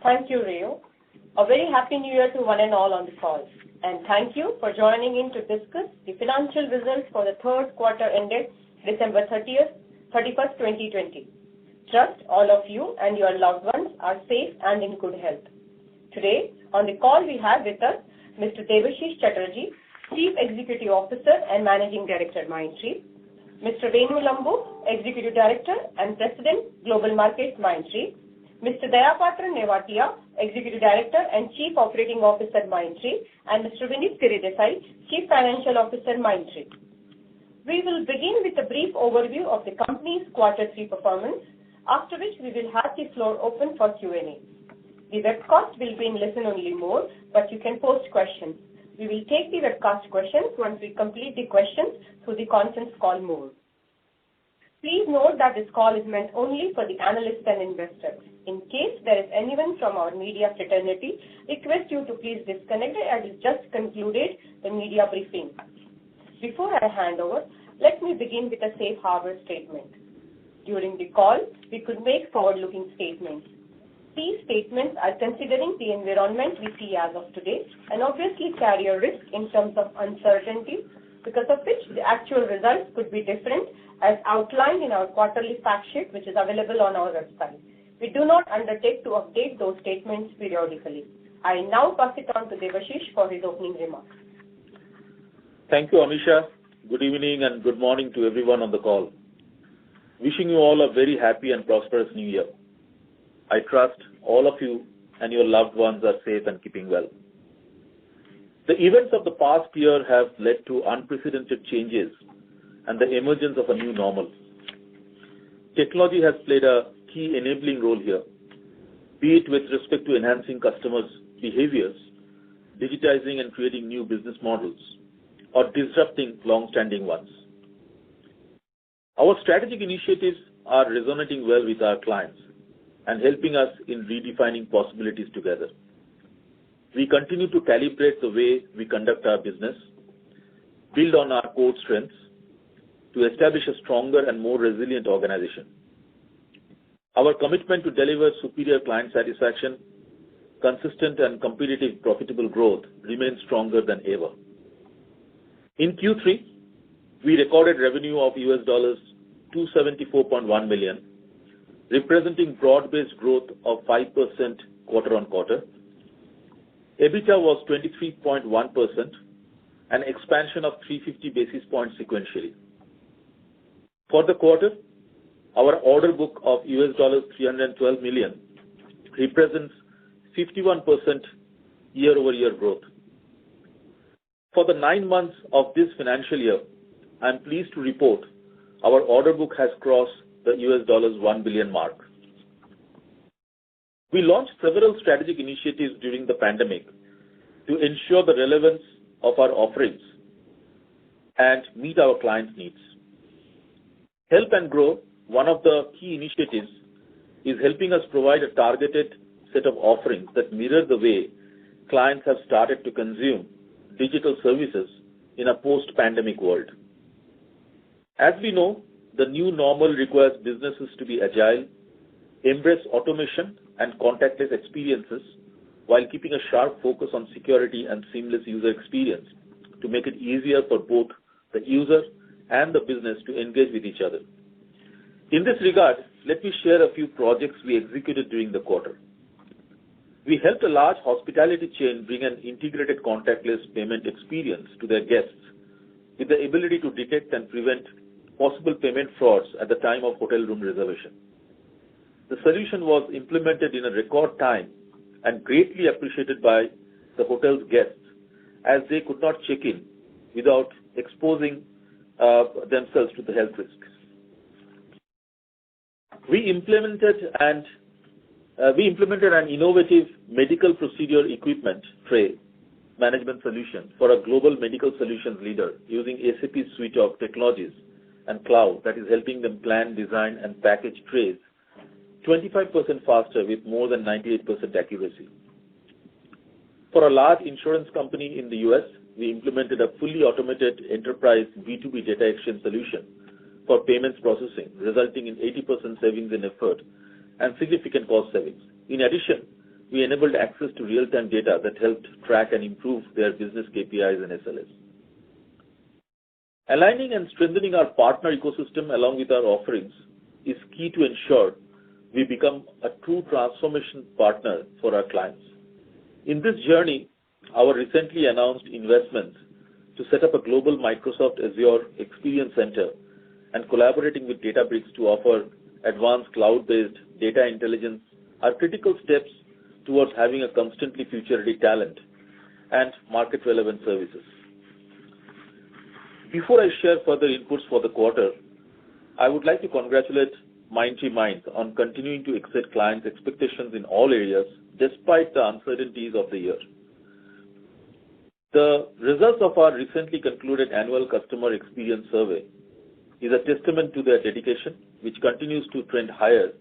Thank you, Rio. A very happy new year to one and all on the call. And thank you for joining in to discuss the financial results for the third quarter ended December 31st, 2020. Trust all of you and your loved ones are safe and in good health. Today, on the call we have with us Mr. Debashish Chatterjee, Chief Executive Officer and Managing Director, MindTree, Mr. Venu Lambu, Executive Director and President, Global Markets, MindTree, Mr. Dayapatra Nevatia, Executive Director and Chief Operating Officer, MindTree, and Mr. Vinit Piridesai, Chief Financial Officer, MindTree. We will begin with a brief overview of the company's Q3 performance, after which we will have the floor open for Q&A. The webcast will be in listen-only mode, but you can post questions. We will take the webcast questions once we complete the questions through the conference call mode. Please note that this call is meant only for the analysts and investors. In case there is anyone from our media fraternity, request you to please disconnect as we just concluded the media briefing. Before I hand over, let me begin with a safe harbor statement. During the call, we could make forward-looking statements. These statements are considering the environment we see as of today and obviously carry a risk in terms of uncertainty, because of which the actual results could be different as outlined in our quarterly fact sheet, which is available on our website. We do not undertake to update those statements periodically. I now pass it on to Debashish for his opening remarks. Thank you, Amisha. Good evening and good morning to everyone on the call. Wishing you all a very happy and prosperous new year. I trust all of you and your loved ones are safe and keeping well. The events of the past year have led to unprecedented changes and the emergence of a new normal. Technology has played a key enabling role here, be it with respect to enhancing customers' behaviors, digitizing and creating new business models, or disrupting long-standing ones. Our strategic initiatives are resonating well with our clients and helping us in redefining possibilities together. We continue to calibrate the way we conduct our business, build on our core strengths to establish a stronger and more resilient organization. Our commitment to deliver superior client satisfaction, consistent and competitive profitable growth remains stronger than ever. In Q3, we recorded revenue of $274.1 million, representing broad-based growth of 5% quarter-on-quarter. EBITDA was 23.1%, an expansion of 350 basis points sequentially. For the quarter, our order book of $312 million represents 51% year-over-year growth. For the 9 months of this financial year, I am pleased to report our order book has crossed the $1 billion mark. We launched several strategic initiatives during the pandemic to ensure the relevance of our offerings and meet our clients' needs. Help and Grow, one of the key initiatives, is helping us provide a targeted set of offerings that mirror the way clients have started to consume digital services in a post-pandemic world. As we know, the new normal requires businesses to be agile, embrace automation and contactless experiences while keeping a sharp focus on security and seamless user experience to make it easier for both the user and the business to engage with each other. In this regard, let me share a few projects we executed during the quarter. We helped a large hospitality chain bring an integrated contactless payment experience to their guests with the ability to detect and prevent possible payment frauds at the time of hotel room reservation. The solution was implemented in a record time and greatly appreciated by the hotel's guests, as they could not check in without exposing themselves to the health risks. We implemented an innovative medical procedure equipment tray management solution for a global medical solutions leader using SAP's suite of technologies and cloud that is helping them plan, design, and package trays 25% faster with more than 98% accuracy. For a large insurance company in the US, we implemented a fully automated enterprise B2B data exchange solution for payments processing, resulting in 80% savings in effort and significant cost savings. In addition, we enabled access to real-time data that helped track and improve their business KPIs and SLAs. Aligning and strengthening our partner ecosystem along with our offerings is key to ensure we become a true transformation partner for our clients. In this journey, our recently announced investments to set up a global Microsoft Azure Experience Center and collaborating with Databricks to offer advanced cloud-based data intelligence are critical steps towards having a constantly future-ready talent and market-relevant services. Before I share further inputs for the quarter, I would like to congratulate MindTree Minds on continuing to exceed clients' expectations in all areas despite the uncertainties of the year. The results of our recently concluded annual customer experience survey is a testament to their dedication, which continues to trend higher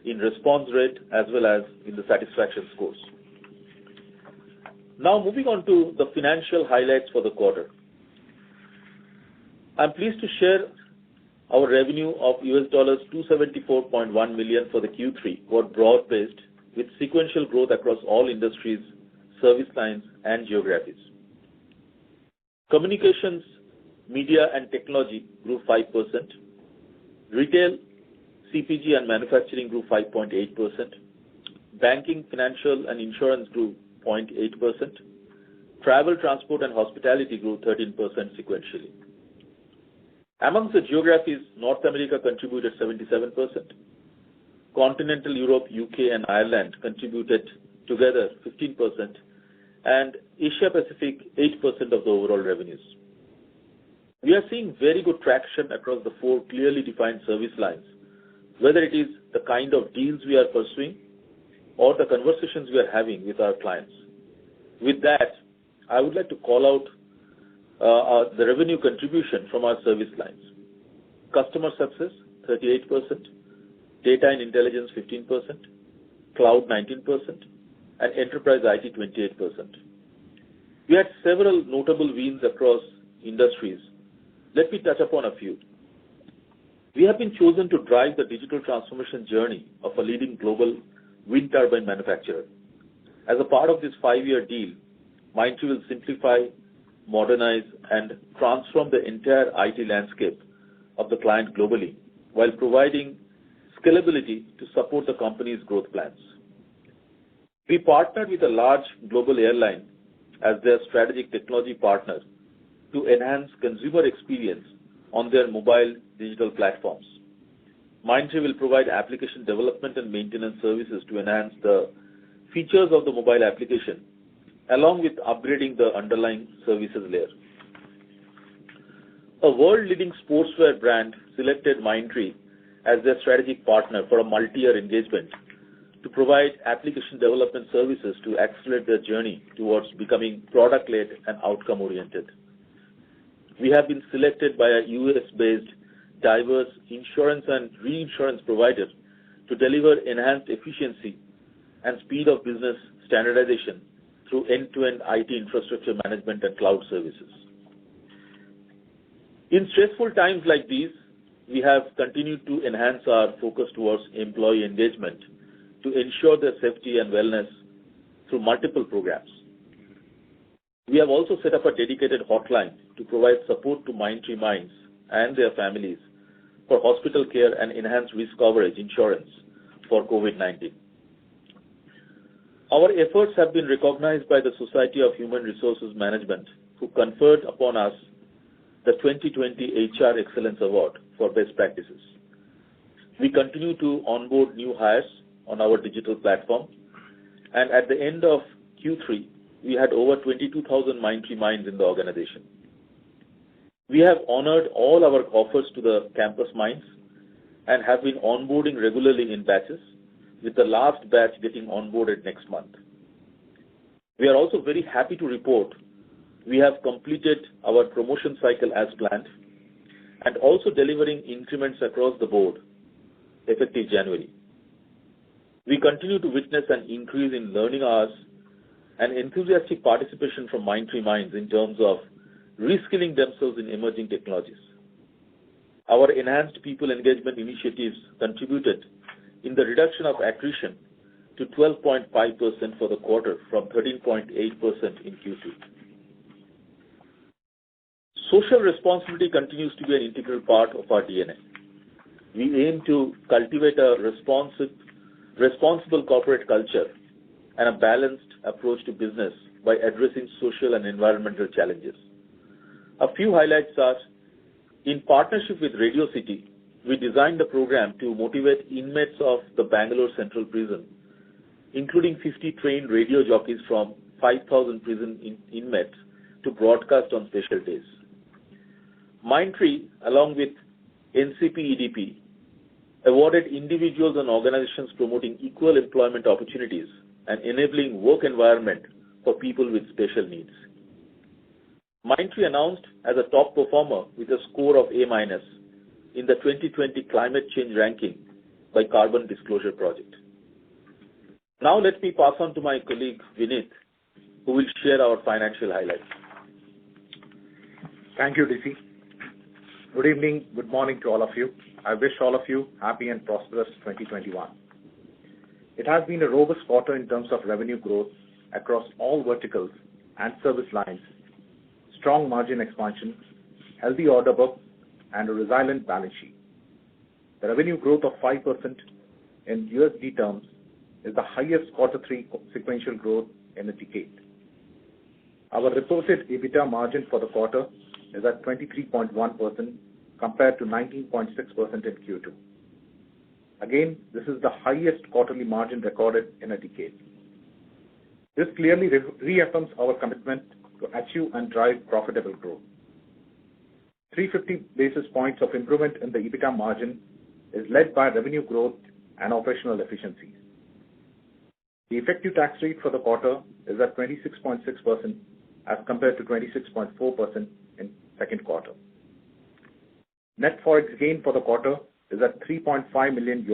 in response rate as well as in the satisfaction scores. Now moving on to the financial highlights for the quarter. I'm pleased to share our revenue of $274.1 million for the Q3 were broad-based with sequential growth across all industries, service lines, and geographies. Communications, media, and technology grew 5%. Retail, CPG, and manufacturing grew 5.8%. Banking, financial, and insurance grew 0.8%. Travel, transport, and hospitality grew 13% sequentially. Amongst the geographies, North America contributed 77%. Continental Europe, UK, and Ireland contributed together 15%, and Asia Pacific 8% of the overall revenues. We are seeing very good traction across the four clearly defined service lines, whether it is the kind of deals we are pursuing or the conversations we are having with our clients. With that, I would like to call out the revenue contribution from our service lines. Customer success, 38%, data and intelligence, 15%, cloud, 19%, and enterprise IT, 28%. We had several notable wins across industries. Let me touch upon a few. We have been chosen to drive the digital transformation journey of a leading global wind turbine manufacturer. As a part of this 5-year deal, MindTree will simplify, modernize, and transform the entire IT landscape of the client globally while providing scalability to support the company's growth plans. We partnered with a large global airline as their strategic technology partner to enhance consumer experience on their mobile digital platforms. MindTree will provide application development and maintenance services to enhance the features of the mobile application, along with upgrading the underlying services layer. A world-leading sportswear brand selected MindTree as their strategic partner for a multi-year engagement to provide application development services to accelerate their journey towards becoming product-led and outcome-oriented. We have been selected by a US-based diverse insurance and reinsurance provider to deliver enhanced efficiency and speed of business standardization through end-to-end IT infrastructure management and cloud services. In stressful times like these, we have continued to enhance our focus towards employee engagement to ensure their safety and wellness through multiple programs. We have also set up a dedicated hotline to provide support to MindTree Minds and their families for hospital care and enhanced risk coverage insurance for COVID-19. Our efforts have been recognized by the Society of Human Resources Management, who conferred upon us the 2020 HR Excellence Award for Best Practices. We continue to onboard new hires on our digital platform, and at the end of Q3, we had over 22,000 MindTree Minds in the organization. We have honored all our offers to the campus minds and have been onboarding regularly in batches, with the last batch getting onboarded next month. We are also very happy to report we have completed our promotion cycle as planned and also delivering increments across the board effective January. We continue to witness an increase in learning hours and enthusiastic participation from MindTree Minds in terms of reskilling themselves in emerging technologies. Our enhanced people engagement initiatives contributed in the reduction of attrition to to 12.5% for the quarter from 13.8% in Q2. Social responsibility continues to be an integral part of our DNA. We aim to cultivate a responsible corporate culture and a balanced approach to business by addressing social and environmental challenges. A few highlights are, in partnership with Radio City, we designed a program to motivate inmates of the Bangalore Central Prison, including 50 trained radio jockeys from 5,000 prison inmates, to broadcast on special days. MindTree, along with NCP awarded individuals and organizations promoting equal employment opportunities and enabling work environment for people with special needs. MindTree announced as a top performer with a score of A- in the 2020 Climate Change Ranking by Carbon Disclosure Project. Now let me pass on to my colleague Vinit, who will share our financial highlights. Thank you, DC. Good evening, good morning to all of you. I wish all of you happy and prosperous 2021. It has been a robust quarter in terms of revenue growth across all verticals and service lines, strong margin expansion, healthy order book, and a resilient balance sheet. The revenue growth of 5% in USD terms is the highest Q3 sequential growth in a decade. Our reported EBITDA margin for the quarter is at 23.1% compared to 19.6% in Q2. Again, this is the highest quarterly margin recorded in a decade. This clearly reaffirms our commitment to achieve and drive profitable growth. 350 basis points of improvement in the EBITDA margin is led by revenue growth and operational efficiencies. The effective tax rate for the quarter is at 26.6% as compared to 26.4% in second quarter. Net forex gain for the quarter is at $3.5 million.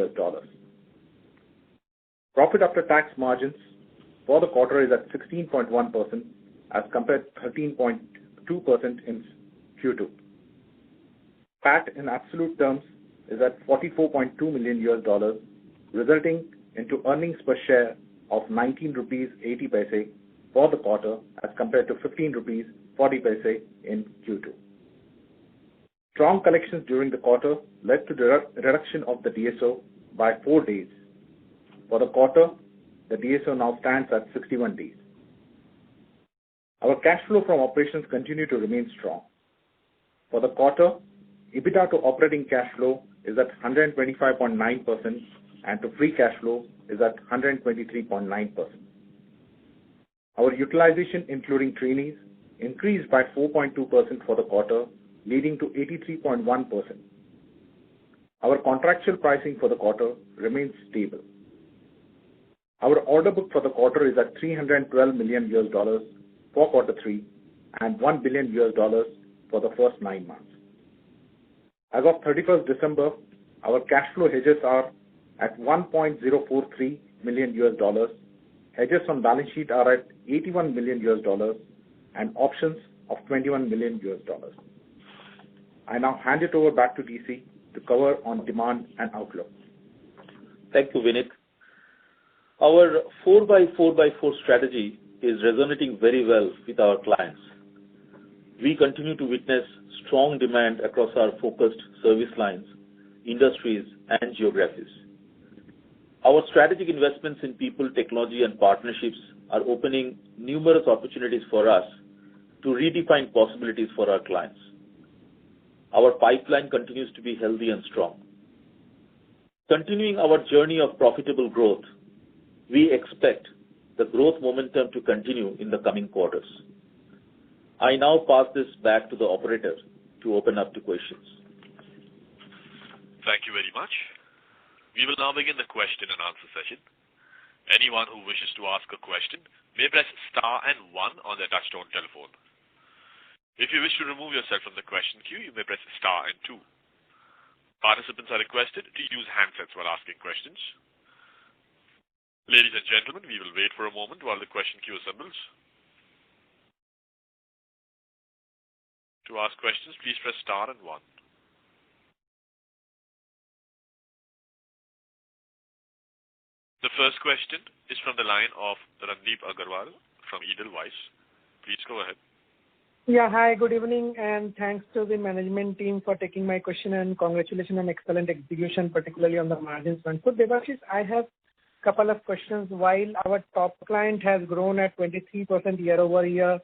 Profit after tax margins for the quarter is at 16.1% as compared to 13.2% in Q2. PAT in absolute terms is at $44.2 million, resulting into earnings per share of 19 rupees 80 paise for the quarter as compared to 15 rupees 40 paise in Q2. Strong collections during the quarter led to the reduction of the DSO by 4 days. For the quarter, the DSO now stands at 61 days. Our cash flow from operations continue to remain strong. For the quarter, EBITDA to operating cash flow is at 125.9% and to free cash flow is at 123.9%. Our utilization, including trainees, increased by 4.2% for the quarter, leading to 83.1%. Our contractual pricing for the quarter remains stable. Our order book for the quarter is at $312 million for Q3 and $1 billion for the first 9 months. As of 31st December, our cash flow hedges are at $1.043 million. Hedges on balance sheet are at $81 million and options of $21 million. I now hand it over back to DC to cover on demand and outlook. Thank you, Vinit. Our 4x4x4 strategy is resonating very well with our clients. We continue to witness strong demand across our focused service lines, industries, and geographies. Our strategic investments in people, technology, and partnerships are opening numerous opportunities for us to redefine possibilities for our clients. Our pipeline continues to be healthy and strong. Continuing our journey of profitable growth, we expect the growth momentum to continue in the coming quarters. I now pass this back to the operator to open up to questions. Thank you very much. We will now begin the question and answer session. Anyone who wishes to ask a question may press star and 1 on their touchtone telephone. If you wish to remove yourself from the question queue, you may press star and 2. Participants are requested to use handsets while asking questions. Ladies and gentlemen, we will wait for a moment while the question queue assembles. To ask questions, please press star and 1. The first question is from the line of Randeep Agarwal from Edelweiss. Please go ahead. Yeah, hi, good evening, and thanks to the management team for taking my question, and congratulations on excellent execution, particularly on the margins front. So, Debashish, I have a couple of questions. While our top client has grown at 23% year over year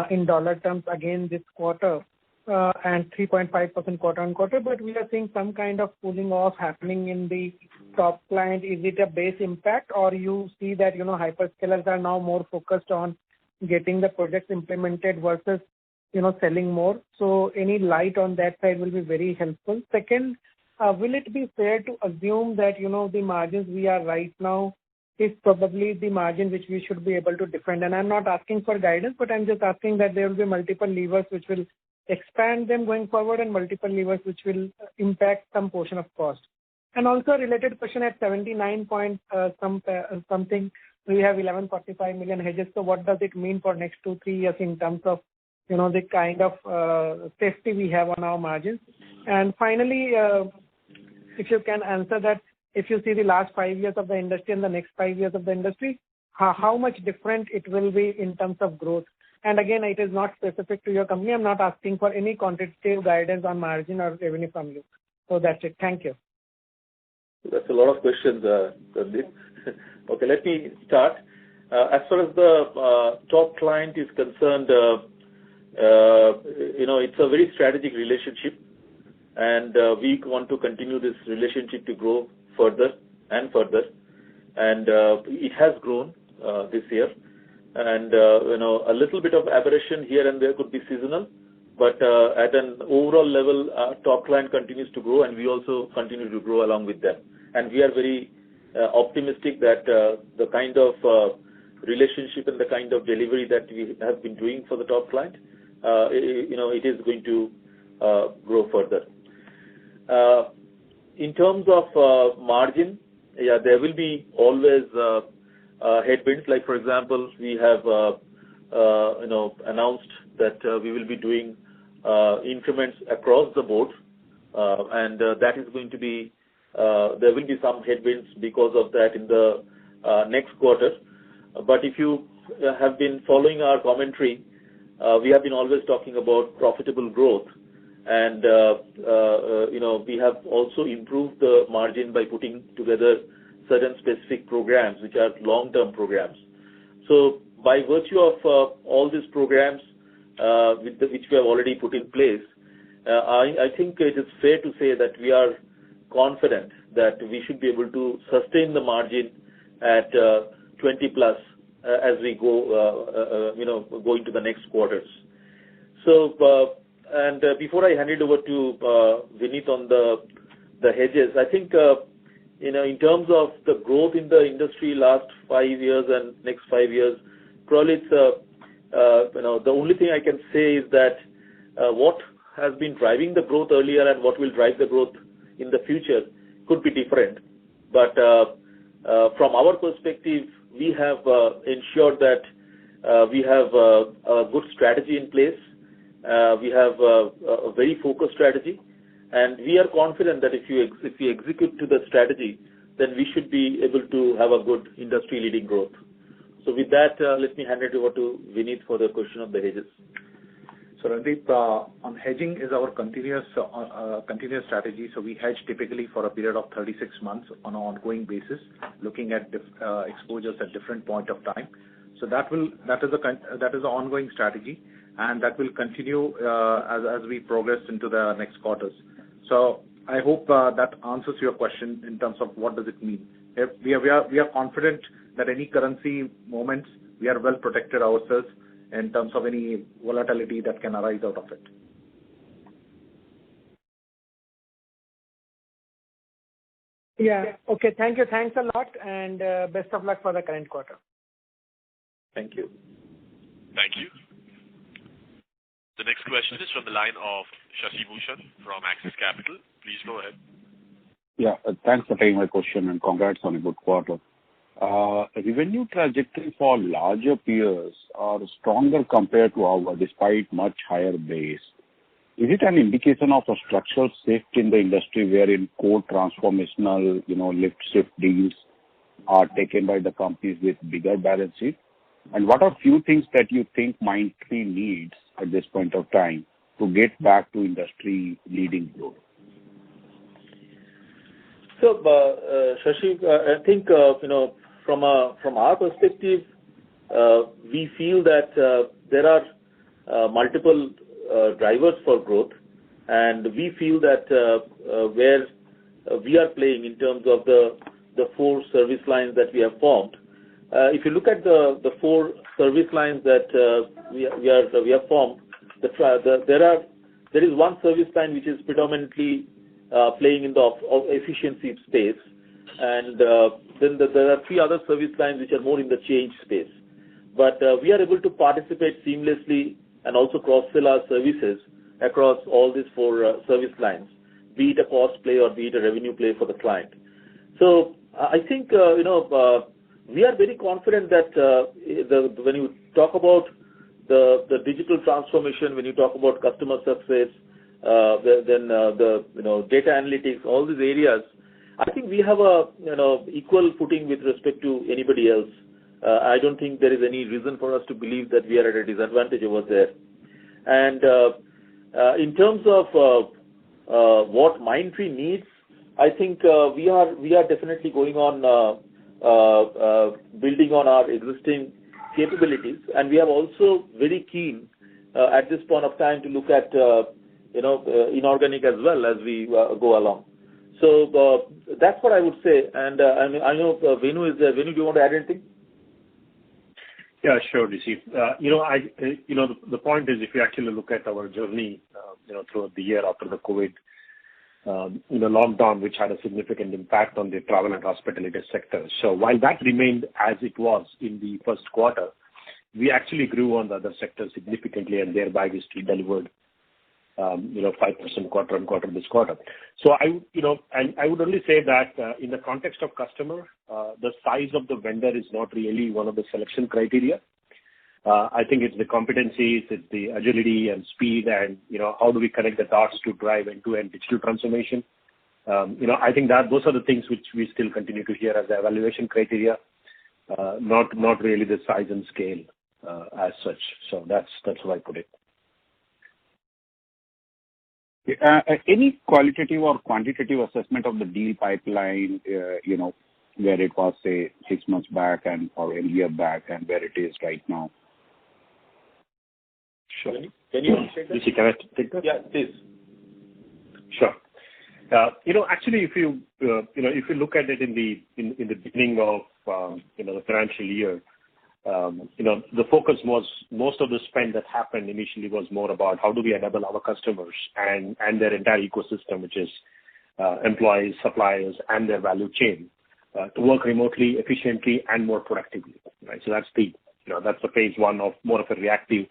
in dollar terms again this quarter, and 3.5% quarter on quarter, but we are seeing some kind of cooling off happening in the top client. Is it a base impact, or you see that, hyperscalers are now more focused on getting the projects implemented versus, selling more? So any light on that side will be very helpful. Second, will it be fair to assume that, the margins we are right now is probably the margin which we should be able to defend? And I'm not asking for guidance, but I'm just asking that there will be multiple levers which will expand them going forward and multiple levers which will impact some portion of cost. And also a related question, at 79 point something, we have 1145 million hedges. So what does it mean for next 2-3 years in terms of, the kind of safety we have on our margins? And finally, if you can answer that, if you see the last 5 years of the industry and the next 5 years of the industry, how much different it will be in terms of growth? And again, it is not specific to your company. I'm not asking for any quantitative guidance on margin or revenue from you. So that's it. Thank you. That's a lot of questions, Sandeep. Okay, let me start. As far as the top client is concerned, it's a very strategic relationship, and we want to continue this relationship to grow further and further. And it has grown this year. And, a little bit of aberration here and there could be seasonal, but at an overall level, our top client continues to grow, and we also continue to grow along with them. And we are very optimistic that the kind of relationship and the kind of delivery that we have been doing for the top client, it is going to grow further. In terms of margin, there will be always headwinds. Like, for example, we have announced that we will be doing increments across the board, and that is going to be there will be some headwinds because of that in the next quarter. But if you have been following our commentary, we have been always talking about profitable growth, and we have also improved the margin by putting together certain specific programs which are long-term programs. So by virtue of all these programs which we have already put in place, I think it is fair to say that we are confident that we should be able to sustain the margin at 20 plus as we go into the next quarters. So and before I hand it over to Vineet on the hedges, I think in terms of the growth in the industry last 5 years and next 5 years, probably it's the only thing I can say is that what has been driving the growth earlier and what will drive the growth in the future could be different. But from our perspective, we have ensured that we have a good strategy in place. We have a very focused strategy, and we are confident that if we execute to the strategy, then we should be able to have a good industry-leading growth. So with that, let me hand it over to Vineet for the question of the hedges. So Randeep, on hedging is our continuous strategy. So we hedge typically for a period of 36 months on an ongoing basis, looking at exposures at different point of time. So that is an ongoing strategy, and that will continue as we progress into the next quarters. So I hope that answers your question in terms of what does it mean. We are confident that any currency moments, we are well protected ourselves in terms of any volatility that can arise out of it. Yeah. Okay. Thank you. Thanks a lot, and best of luck for the current quarter. Thank you. Thank you. The next question is from the line of Shashi Bhushan from Axis Capital. Please go ahead. Yeah, thanks for taking my question, and congrats on a good quarter. Revenue trajectory for larger peers are stronger compared to ours, despite much higher base. Is it an indication of a structural shift in the industry wherein core transformational, lift shift deals are taken by the companies with bigger balance sheet? And what are few things that you think MindTree needs at this point of time to get back to industry leading growth? So, Shashi, I think from our perspective, we feel that there are multiple drivers for growth, and we feel that where we are playing in terms of the 4 service lines that we have formed. If you look at the 4 service lines that we have formed, there is one service line which is predominantly playing in the efficiency space, and then there are 3 other service lines which are more in the change space. But we are able to participate seamlessly and also cross-sell our services across all these 4 service lines, be it a cost play or be it a revenue play for the client. So I think we are very confident that when you talk about the digital transformation, when you talk about customer success, then the data analytics, all these areas, I think we have a equal footing with respect to anybody else. I don't think there is any reason for us to believe that we are at a disadvantage over there. And in terms of what MindTree needs, I think we are definitely going on building on our existing capabilities, and we are also very keen at this point of time to look at inorganic as well as we go along. So that's what I would say. And I know Venu is there. Venu, do you want to add anything? Yeah, sure, DC. The point is, if you actually look at our journey, throughout the year after the COVID, lockdown, which had a significant impact on the travel and hospitality sector. So while that remained as it was in the first quarter, we actually grew on the other sectors significantly, and thereby we still delivered 5% quarter on quarter this quarter. So I would only say that in the context of customer, the size of the vendor is not really one of the selection criteria. I think it's the competencies, it's the agility and speed, and how do we connect the dots to drive end-to-end digital transformation. I think that those are the things which we still continue to hear as the evaluation criteria, not really the size and scale as such. So that's how I put it. Any qualitative or quantitative assessment of the deal pipeline, where it was, say, 6 months back or a year back and where it is right now? Sure. Can you take that? Can I take that? Yeah, please. Sure. Actually, if you look at it in the beginning of the financial year, the focus was most of the spend that happened initially was more about how do we enable our customers and their entire ecosystem, which is employees, suppliers, and their value chain, to work remotely, efficiently, and more productively. Right. So that's the phase 1 of more of a reactive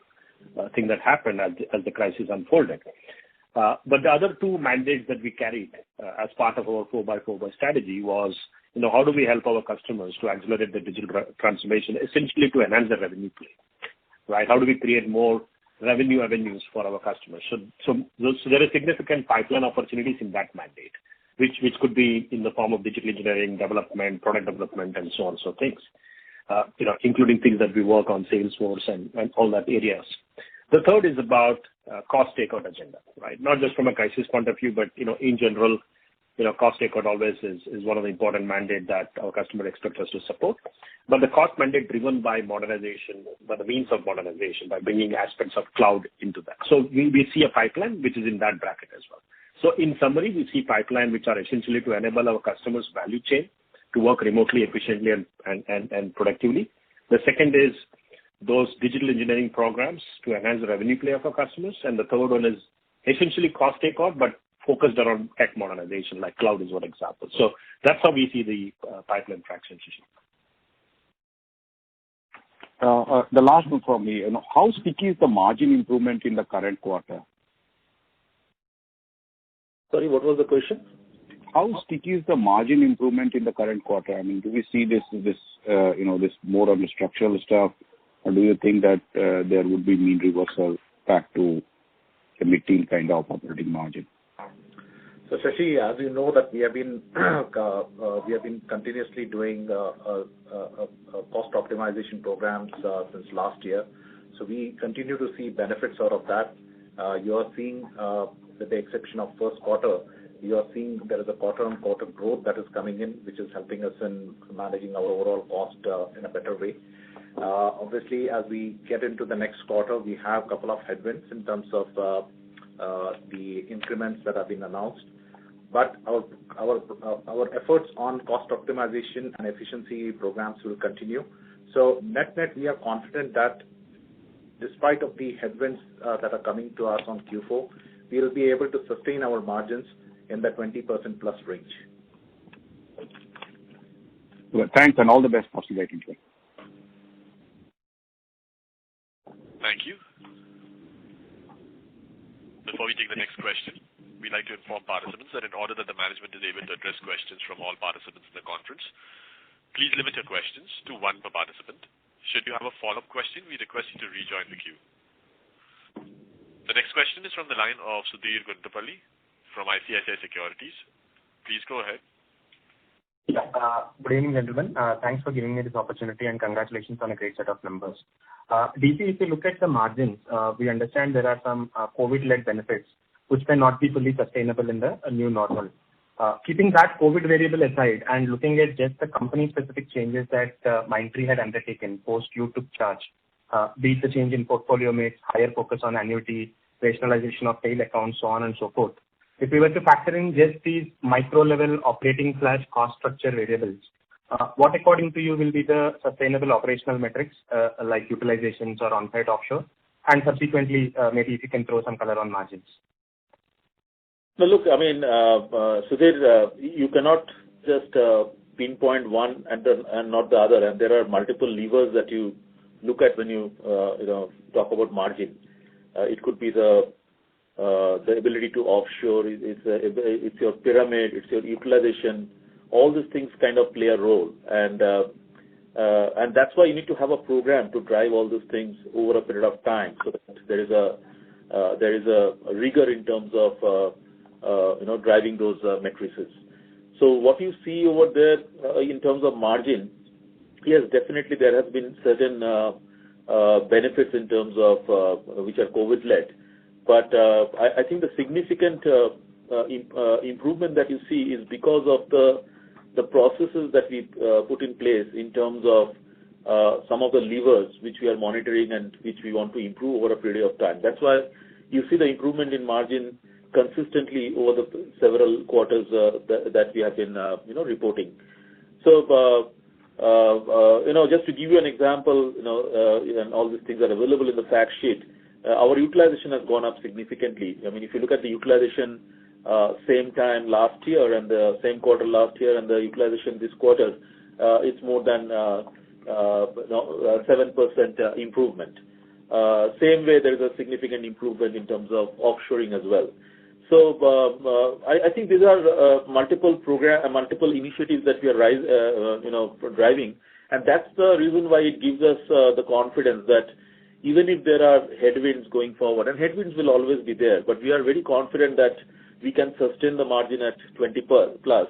thing that happened as the crisis unfolded. But the other 2 mandates that we carried as part of our 4x4 strategy was, how do we help our customers to accelerate the digital transformation, essentially to enhance the revenue play, right? How do we create more revenue avenues for our customers? So there is significant pipeline opportunities in that mandate, which could be in the form of digital engineering, development, product development, and so on, so things, including things that we work on Salesforce and all that areas. The third is about cost takeout agenda, right? Not just from a crisis point of view, but, in general, cost takeout always is one of the important mandate that our customer expects us to support. But the cost mandate driven by modernization, by the means of modernization, by bringing aspects of cloud into that. So we see a pipeline which is in that bracket as well. So in summary, we see pipeline which are essentially to enable our customers' value chain to work remotely, efficiently, and productively. The second is those digital engineering programs to enhance the revenue play of our customers. And the third one is essentially cost takeout, but focused around tech modernization, like cloud is one example. So that's how we see the pipeline traction. The last one for me, how sticky is the margin improvement in the current quarter? Sorry, what was the question? How sticky is the margin improvement in the current quarter? I mean, do we see this more on the structural stuff, or do you think that there would be mean reversal back to the mid-teen kind of operating margin? So Shashi, as you know that we have been continuously doing cost optimization programs since last year. So we continue to see benefits out of that. You are seeing, with the exception of first quarter, you are seeing there is a quarter-on-quarter growth that is coming in, which is helping us in managing our overall cost in a better way. Obviously, as we get into the next quarter, we have a couple of headwinds in terms of the increments that have been announced. But our efforts on cost optimization and efficiency programs will continue. So net, we are confident that despite of the headwinds that are coming to us on Q4, we will be able to sustain our margins in the 20% plus range. Well, thanks and all the best for situating here. Thank you. Before we take the next question, we'd like to inform participants that in order that the management is able to address questions from all participants in the conference, please limit your questions to one per participant. Should you have a follow-up question, we request you to rejoin the queue. The next question is from the line of Sudhir Guntupalli from ICICI Securities. Please go ahead. Yeah, good evening, gentlemen. Thanks for giving me this opportunity and congratulations on a great set of numbers. DC, if you look at the margins, we understand there are some COVID-led benefits which may not be fully sustainable in the new normal. Keeping that COVID variable aside and looking at just the company-specific changes that MindTree had undertaken post you took charge, be it the change in portfolio mix, higher focus on annuity, rationalization of tail accounts, so on and so forth. If we were to factor in just these micro-level operating/cost structure variables, what according to you will be the sustainable operational metrics like utilizations or on-site offshore? And subsequently, maybe if you can throw some color on margins. No, look, I mean, Sudhir, you cannot just pinpoint one and not the other, and there are multiple levers that you look at when you talk about margin. It could be the ability to offshore, it's your pyramid, it's your utilization. All these things kind of play a role, and that's why you need to have a program to drive all these things over a period of time, so that there is a rigor in terms of driving those matrices. So what you see over there in terms of margin, yes, definitely there has been certain benefits in terms of which are COVID-led. But I think the significant improvement that you see is because of the processes that we put in place in terms of some of the levers which we are monitoring and which we want to improve over a period of time. That's why you see the improvement in margin consistently over the several quarters that we have been reporting. So just to give you an example, and all these things are available in the fact sheet. Our utilization has gone up significantly. I mean, if you look at the utilization same time last year and the same quarter last year and the utilization this quarter, it's more than 7% improvement. Same way, there is a significant improvement in terms of offshoring as well. So I think these are multiple initiatives that we are driving, and that's the reason why it gives us the confidence that even if there are headwinds going forward, and headwinds will always be there, but we are very confident that we can sustain the margin at 20 plus,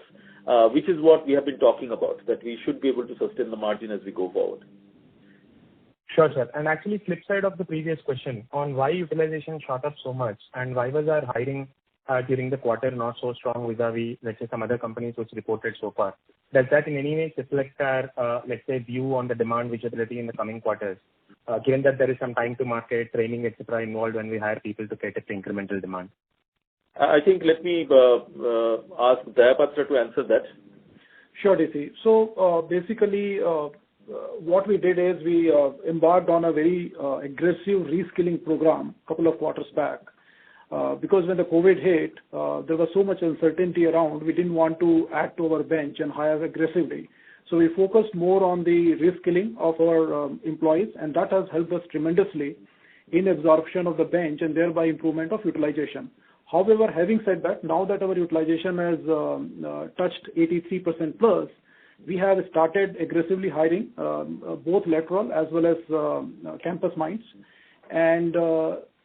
which is what we have been talking about, that we should be able to sustain the margin as we go forward. Sure, sir. And actually, flip side of the previous question on why utilization shot up so much and why was our hiring during the quarter not so strong vis-a-vis, let's say, some other companies which reported so far. Does that in any way reflect our, let's say, view on the demand visibility in the coming quarters, given that there is some time to market, training, etc. involved when we hire people to cater to incremental demand? I think let me ask Dayapatra to answer that. Sure, DC. So basically, what we did is we embarked on a very aggressive reskilling program a couple of quarters back. Because when the COVID hit, there was so much uncertainty around, we didn't want to add to our bench and hire aggressively. So we focused more on the reskilling of our employees, and that has helped us tremendously in absorption of the bench and thereby improvement of utilization. However, having said that, now that our utilization has touched 83% plus, we have started aggressively hiring both lateral as well as campus minds. And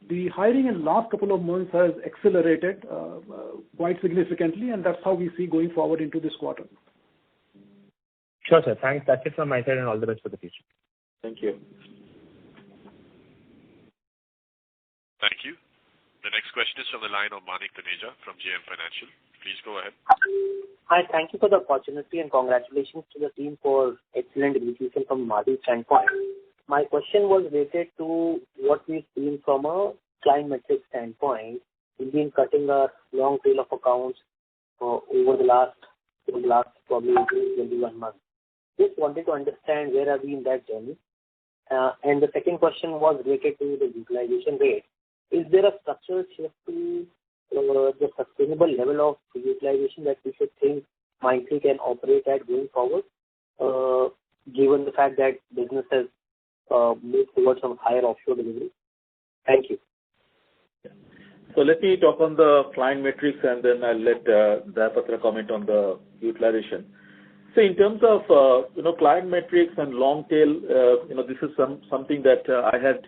the hiring in last couple of months has accelerated quite significantly, and that's how we see going forward into this quarter. Sure, sir. Thanks. That's it from my side, and all the best for the future. Thank you. Thank you. The next question is from the line of Manik Taneja from JM Financial. Please go ahead. Hi, thank you for the opportunity and congratulations to the team for excellent execution from margin standpoint. My question was related to what we've seen from a client metric standpoint. We've been cutting a long tail of accounts over the last probably 21 months. Just wanted to understand where are we in that journey. And the second question was related to the utilization rate. Is there a structural shift to the sustainable level of utilization that we should think MindTree can operate at going forward, given the fact that business has moved towards some higher offshore delivery? Thank you. So let me talk on the client metrics, and then I'll let Dayapatra comment on the utilization. So in terms of client metrics and long tail, this is something that I had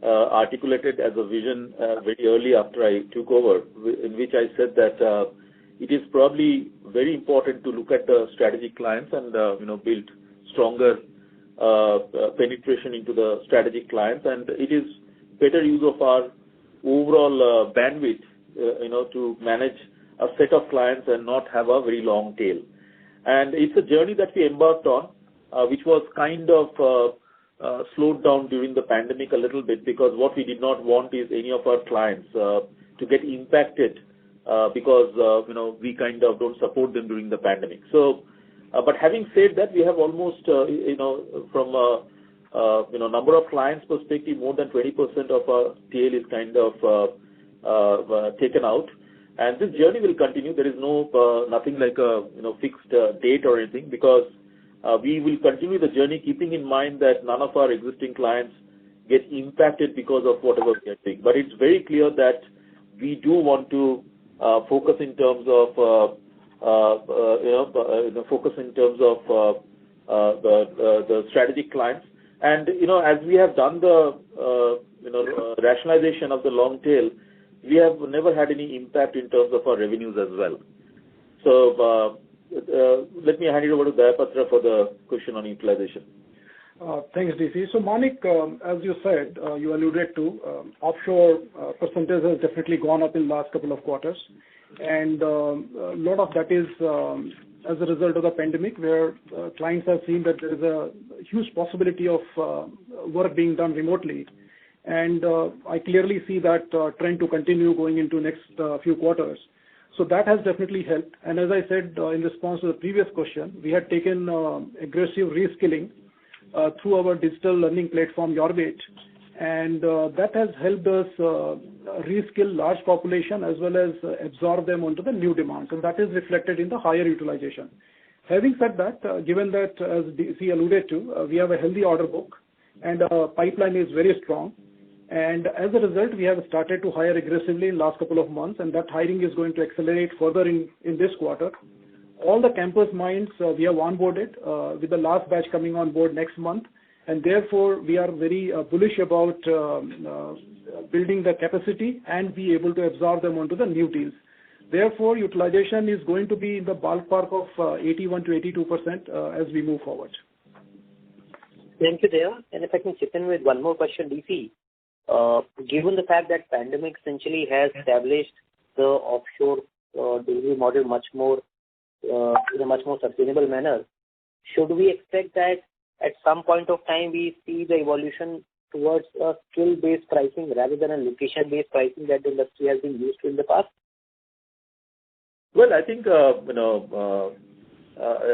articulated as a vision very early after I took over, in which I said that it is probably very important to look at the strategic clients and build stronger penetration into the strategic clients, and it is better use of our overall bandwidth, to manage a set of clients and not have a very long tail. And it's a journey that we embarked on, which was kind of slowed down during the pandemic a little bit, because what we did not want is any of our clients to get impacted because we kind of don't support them during the pandemic. So, but having said that, we have almost from a number of clients perspective, more than 20% of our tail is kind of taken out, and this journey will continue. There is nothing like a fixed date or anything, because we will continue the journey keeping in mind that none of our existing clients get impacted because of whatever we are doing. But it's very clear that we do want to focus in terms of the strategic clients. And as we have done the rationalization of the long tail, we have never had any impact in terms of our revenues as well. So let me hand it over to Dayapatra for the question on utilization. Thanks, DC. So Manik, as you said, you alluded to, offshore percentage has definitely gone up in the last couple of quarters. And a lot of that is as a result of the pandemic, where clients have seen that there is a huge possibility of work being done remotely. And I clearly see that trend to continue going into next few quarters. So that has definitely helped. And as I said in response to the previous question, we had taken aggressive reskilling through our digital learning platform, Yorbit. And that has helped us reskill large population as well as absorb them onto the new demands. And that is reflected in the higher utilization. Having said that, given that, as DC alluded to, we have a healthy order book and our pipeline is very strong. And as a result, we have started to hire aggressively in the last couple of months, and that hiring is going to accelerate further in this quarter. All the campus minds we have onboarded with the last batch coming on board next month, and therefore we are very bullish about building the capacity and be able to absorb them onto the new deals. Therefore, utilization is going to be in the ballpark of 81 to 82% as we move forward. Thank you, Daya. And if I can chip in with one more question, DC. Given the fact that pandemic essentially has established the offshore delivery model much more in a much more sustainable manner, should we expect that at some point of time we see the evolution towards a skill-based pricing rather than a location-based pricing that the industry has been used to in the past? Well, I think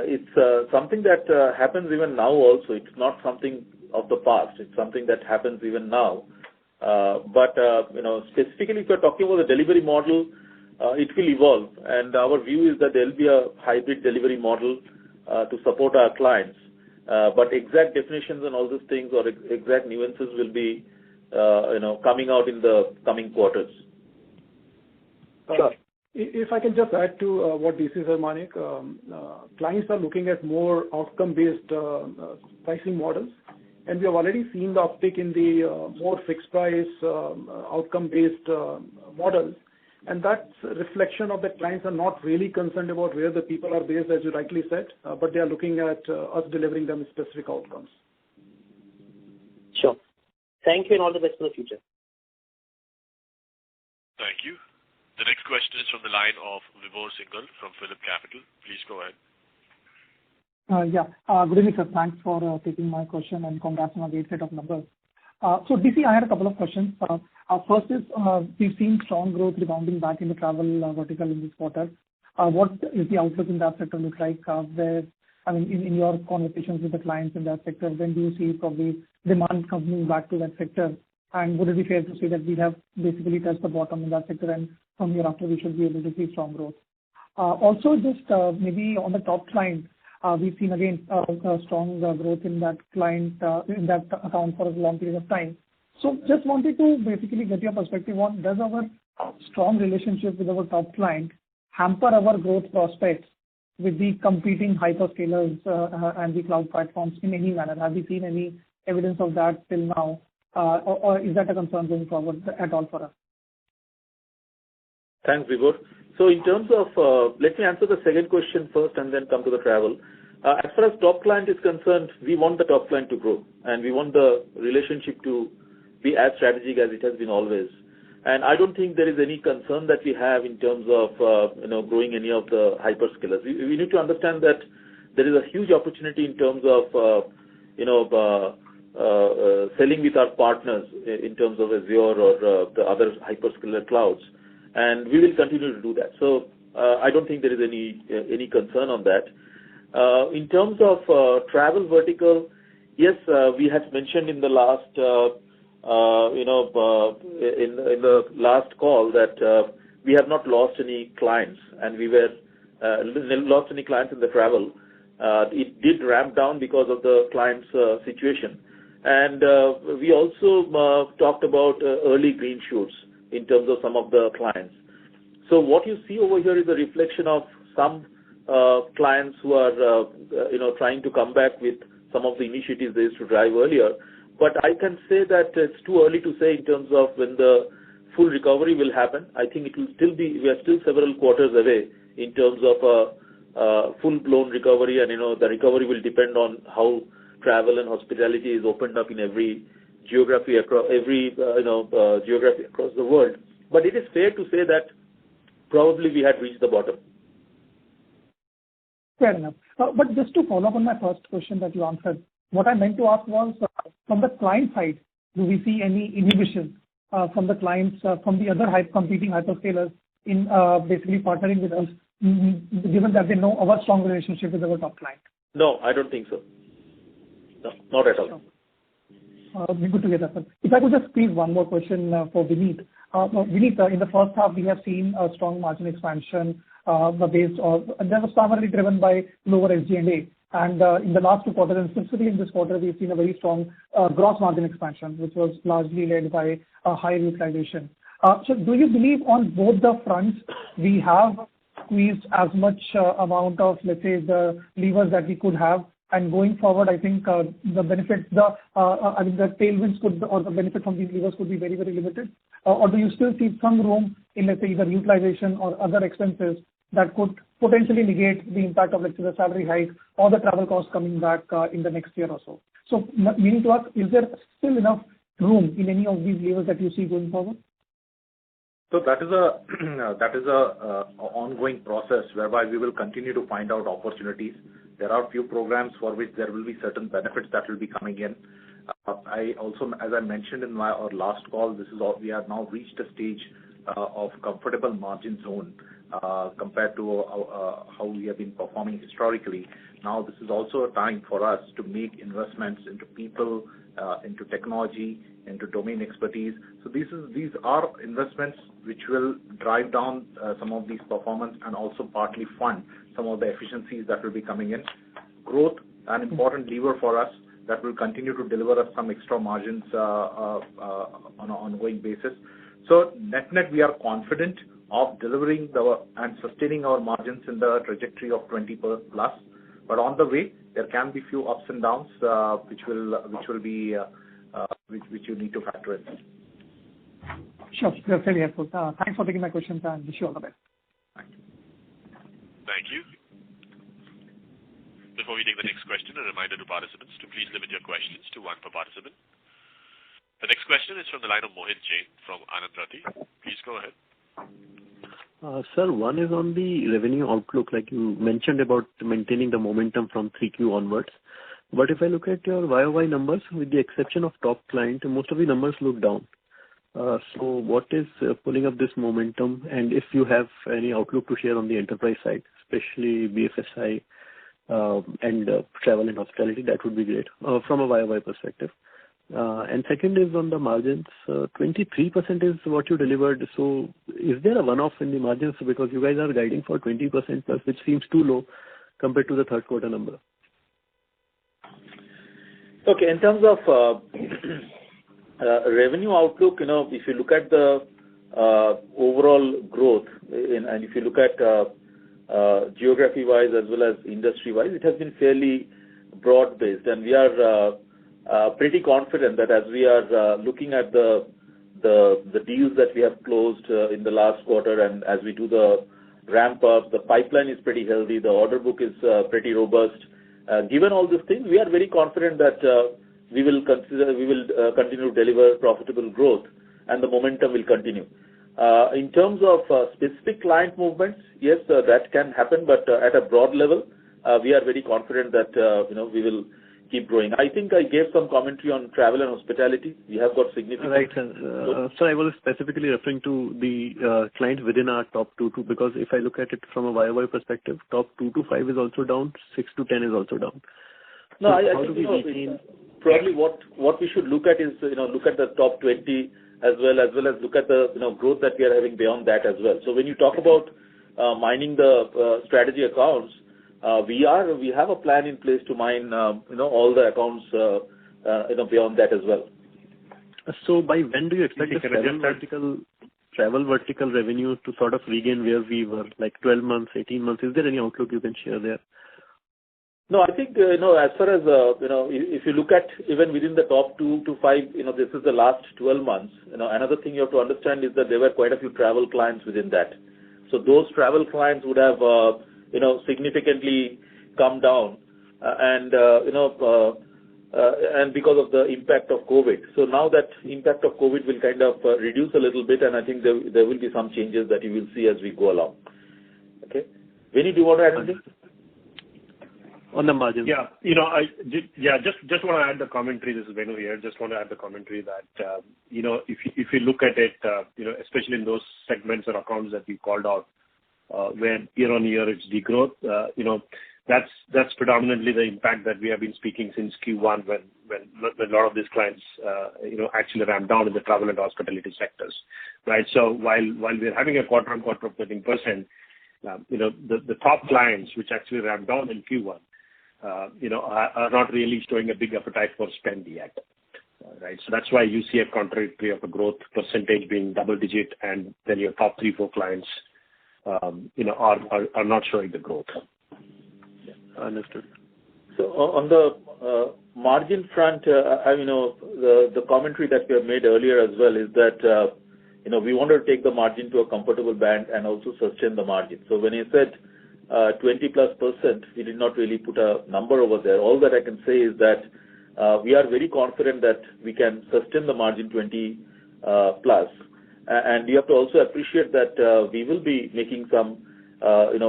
it's something that happens even now also. It's not something of the past. It's something that happens even now. But specifically if you're talking about the delivery model, it will evolve. And our view is that there will be a hybrid delivery model to support our clients. But exact definitions and all these things or exact nuances will be coming out in the coming quarters. Sure. If I can just add to what DC said, Manik, clients are looking at more outcome-based pricing models. and we have already seen the uptick in the more fixed price, outcome-based models. And that's a reflection of the clients are not really concerned about where the people are based, as you rightly said, but they are looking at us delivering them specific outcomes. Sure. Thank you and all the best for the future. Thank you. The next question is from the line of Vibhor Singhal from Phillip Capital. Please go ahead. Good evening, sir. Thanks for taking my question and congrats on a great set of numbers. So DC, I had a couple of questions. First is, we've seen strong growth rebounding back in the travel vertical in this quarter. What is the outlook in that sector look like? In your conversations with the clients in that sector, when do you see probably demand coming back to that sector? And would it be fair to say that we have basically touched the bottom in that sector, and from here after we should be able to see strong growth? Also, just maybe on the top client, we've seen again a strong growth in that client, in that account for a long period of time. So just wanted to basically get your perspective on, does our strong relationship with our top client hamper our growth prospects with the competing hyperscalers and the cloud platforms in any manner? Have we seen any evidence of that till now? Or is that a concern going forward at all for us? Thanks, Vibhor. So in terms of, let me answer the second question first and then come to the travel. As far as top client is concerned, we want the top client to grow, and we want the relationship to be as strategic as it has been always. And I don't think there is any concern that we have in terms of growing any of the hyperscalers. We need to understand that there is a huge opportunity in terms of selling with our partners in terms of Azure or the other hyperscaler clouds, and we will continue to do that. So I don't think there is any concern on that. In terms of travel vertical, yes, we had mentioned in the last in the last call that we have not lost any clients, and we were lost any clients in the travel. It did ramp down because of the client's situation, and we also talked about early green shoots in terms of some of the clients. So what you see over here is a reflection of some clients who are trying to come back with some of the initiatives they used to drive earlier. But I can say that it's too early to say in terms of when the full recovery will happen. I think it will still be, we are still several quarters away in terms of a full-blown recovery, and the recovery will depend on how travel and hospitality is opened up in every geography across geography across the world. But it is fair to say that probably we had reached the bottom. Fair enough. But just to follow up on my first question that you answered, what I meant to ask was, from the client side, do we see any inhibition from the clients, from the other competing hyperscalers in basically partnering with us, given that they know our strong relationship with our top client? No, I don't think so. No, not at all. Good to hear that, sir. If I could just squeeze one more question for Vineet. Vineet, in the first half, we have seen a strong margin expansion and that was primarily driven by lower SG&A. And in the last 2 quarters, and specifically in this quarter, we've seen a very strong gross margin expansion, which was largely led by high utilization. So do you believe on both the fronts we have squeezed as much amount of, let's say, the levers that we could have? And going forward, I think the benefits, the tailwinds could, or the benefit from these levers could be very, very limited. Or do you still see some room in, let's say, either utilization or other expenses that could potentially negate the impact of, let's say, the salary hike or the travel costs coming back in the next year or so? So, meaning to ask, is there still enough room in any of these levers that you see going forward? So that is a ongoing process whereby we will continue to find out opportunities. There are few programs for which there will be certain benefits that will be coming in. I also, as I mentioned in our last call, we have now reached a stage of comfortable margin zone compared to how we have been performing historically. Now this is also a time for us to make investments into people, into technology, into domain expertise. So these are investments which will drive down some of these performance and also partly fund some of the efficiencies that will be coming in. Growth, an important lever for us that will continue to deliver us some extra margins on an ongoing basis. So net, we are confident of delivering and sustaining our margins in the trajectory of 20 plus. But on the way, there can be few ups and downs, which you need to factor in. Sure. That's very helpful. Thanks for taking my questions and wish you all the best. Thank you. Thank you. Before we take the next question, a reminder to participants to please limit your questions to one per participant. The next question is from the line of Mohit Jain from Anand Rathi. Please go ahead. Sir, one is on the revenue outlook, like you mentioned about maintaining the momentum from 3Q onwards. But if I look at your YOY numbers, with the exception of top client, most of the numbers look down. So what is pulling up this momentum? And if you have any outlook to share on the enterprise side, especially BFSI and travel and hospitality, that would be great from a YOY perspective. And second is on the margins. 23% is what you delivered. So is there a one-off in the margins? Because you guys are guiding for 20% plus, which seems too low compared to the third quarter number. Okay, in terms of revenue outlook, if you look at the overall growth, and if you look at geography-wise as well as industry-wise, it has been fairly broad-based, and we are pretty confident that as we are looking at the deals that we have closed in the last quarter, and as we do the ramp up, the pipeline is pretty healthy, the order book is pretty robust. Given all these things, we are very confident that we will continue to deliver profitable growth, and the momentum will continue. In terms of specific client movements, yes, that can happen, but at a broad level, we are very confident that we will keep growing. I think I gave some commentary on travel and hospitality. We have got significant. Right, sir. I was specifically referring to the client within our top 2 to, because if I look at it from a YOY perspective, top 2 to 5 is also down, 6 to 10 is also down. No, I think probably what we should look at is look at the top 20 as well as look at the growth that we are having beyond that as well. So when you talk about mining the strategy accounts, we have a plan in place to mine all the accounts beyond that as well. So by when do you expect the travel vertical revenue to sort of regain where we were, like 12 months, 18 months? Is there any outlook you can share there? No, I think, as far as, if you look at even within the top 2 to 5, this is the last 12 months. Another thing you have to understand is that there were quite a few travel clients within that. So those travel clients would have, significantly come down, and because of the impact of COVID. So now that impact of COVID will kind of reduce a little bit, and I think there will be some changes that you will see as we go along. Okay. Vinny, do you want to add anything? On the margin. Yeah, just want to add the commentary. This is Venu here. Just want to add the commentary that if you look at it, especially in those segments or accounts that we called out, where year on year it's degrowth, that's predominantly the impact that we have been speaking since Q1 when a lot of these clients actually ramped down in the travel and hospitality sectors, right? So while we're having a quarter on quarter of 13%, the top clients which actually ramped down in Q1. Are not really showing a big appetite for spend yet, right? So that's why you see a contradictory of a growth percentage being double digit, and then your top 3-4 clients, are not showing the growth. Yeah, understood. So on the margin front, the commentary that we have made earlier as well is that we want to take the margin to a comfortable band and also sustain the margin. So when I said 20+%, we did not really put a number over there. All that I can say is that we are very confident that we can sustain the margin 20 plus, and you have to also appreciate that we will be making some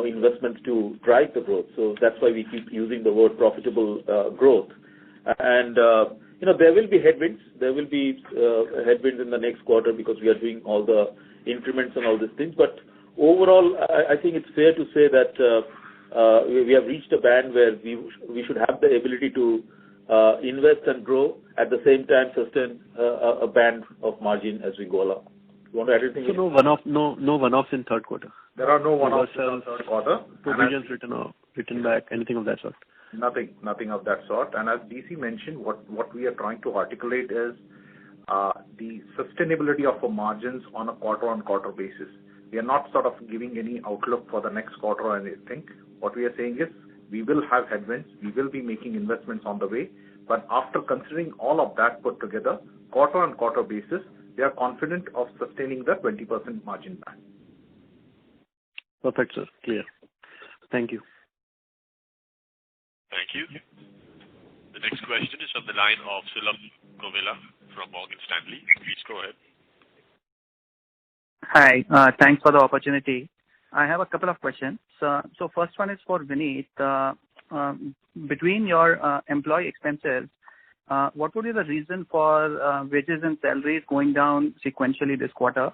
investments to drive the growth. So that's why we keep using the word profitable growth. And there will be headwinds. There will be headwinds in the next quarter because we are doing all the increments and all these things. But overall, I think it's fair to say that we have reached a band where we should have the ability to invest and grow, at the same time sustain a band of margin as we go along. You want to add anything? So no one-offs in third quarter? There are no one-offs in third quarter. Provisions written back, anything of that sort? Nothing of that sort. And as DC mentioned, what we are trying to articulate is the sustainability of our margins on a quarter-on-quarter basis. We are not sort of giving any outlook for the next quarter or anything. What we are saying is we will have headwinds. We will be making investments on the way. But after considering all of that put together, quarter-on-quarter basis, we are confident of sustaining the 20% margin band. Perfect, sir. Clear. Thank you. Thank you. The next question is from the line of Sulabh Govila from Morgan Stanley. Please go ahead. Hi. Thanks for the opportunity. I have a couple of questions. So first one is for Vineet. Between your employee expenses, what would be the reason for wages and salaries going down sequentially this quarter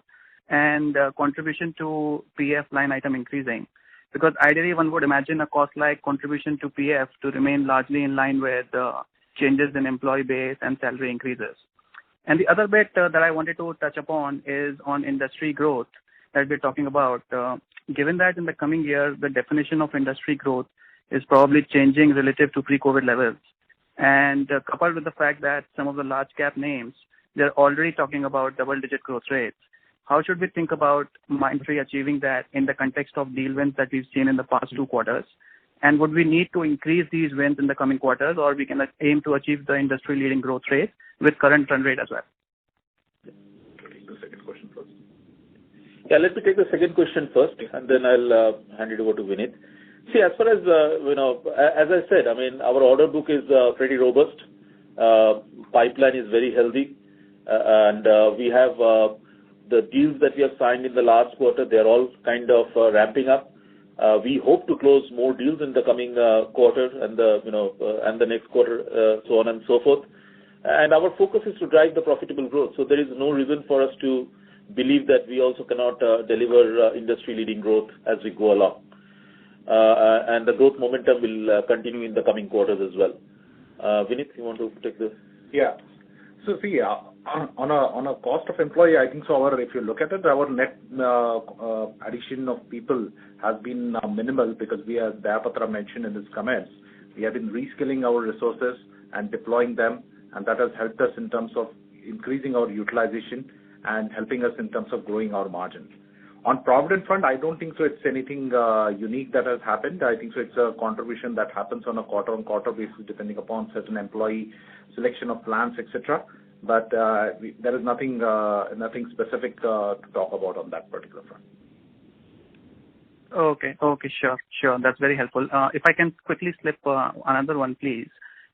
and contribution to PF line item increasing? Because ideally one would imagine a cost like contribution to PF to remain largely in line with changes in employee base and salary increases. And the other bit that I wanted to touch upon is on industry growth that we're talking about. Given that in the coming year, the definition of industry growth is probably changing relative to pre-COVID levels, and coupled with the fact that some of the large cap names, they're already talking about double-digit growth rates, how should we think about MindTree achieving that in the context of deal wins that we've seen in the past 2 quarters? And would we need to increase these wins in the coming quarters, or we can aim to achieve the industry-leading growth rate with current run rate as well? Take the second question first. Yeah, let me take the second question first, and then I'll hand it over to Vineet. See, as far as, as I said, I mean, our order book is pretty robust. Pipeline is very healthy. And we have the deals that we have signed in the last quarter, they're all kind of ramping up. We hope to close more deals in the coming quarter and the next quarter, so on and so forth. And our focus is to drive the profitable growth. So there is no reason for us to believe that we also cannot deliver industry-leading growth as we go along. And the growth momentum will continue in the coming quarters as well. Vineet, you want to take this? Yeah. So see, on a cost of employee, I think so. If you look at it, our net addition of people has been minimal because we, as Dayapatra mentioned in his comments, we have been reskilling our resources and deploying them, and that has helped us in terms of increasing our utilization and helping us in terms of growing our margins. On Provident Fund, I don't think so it's anything unique that has happened. I think so it's a contribution that happens on a quarter-on-quarter basis depending upon certain employee selection of plans, etc. But there is nothing specific to talk about on that particular front. Okay, sure. That's very helpful. If I can quickly slip another one, please.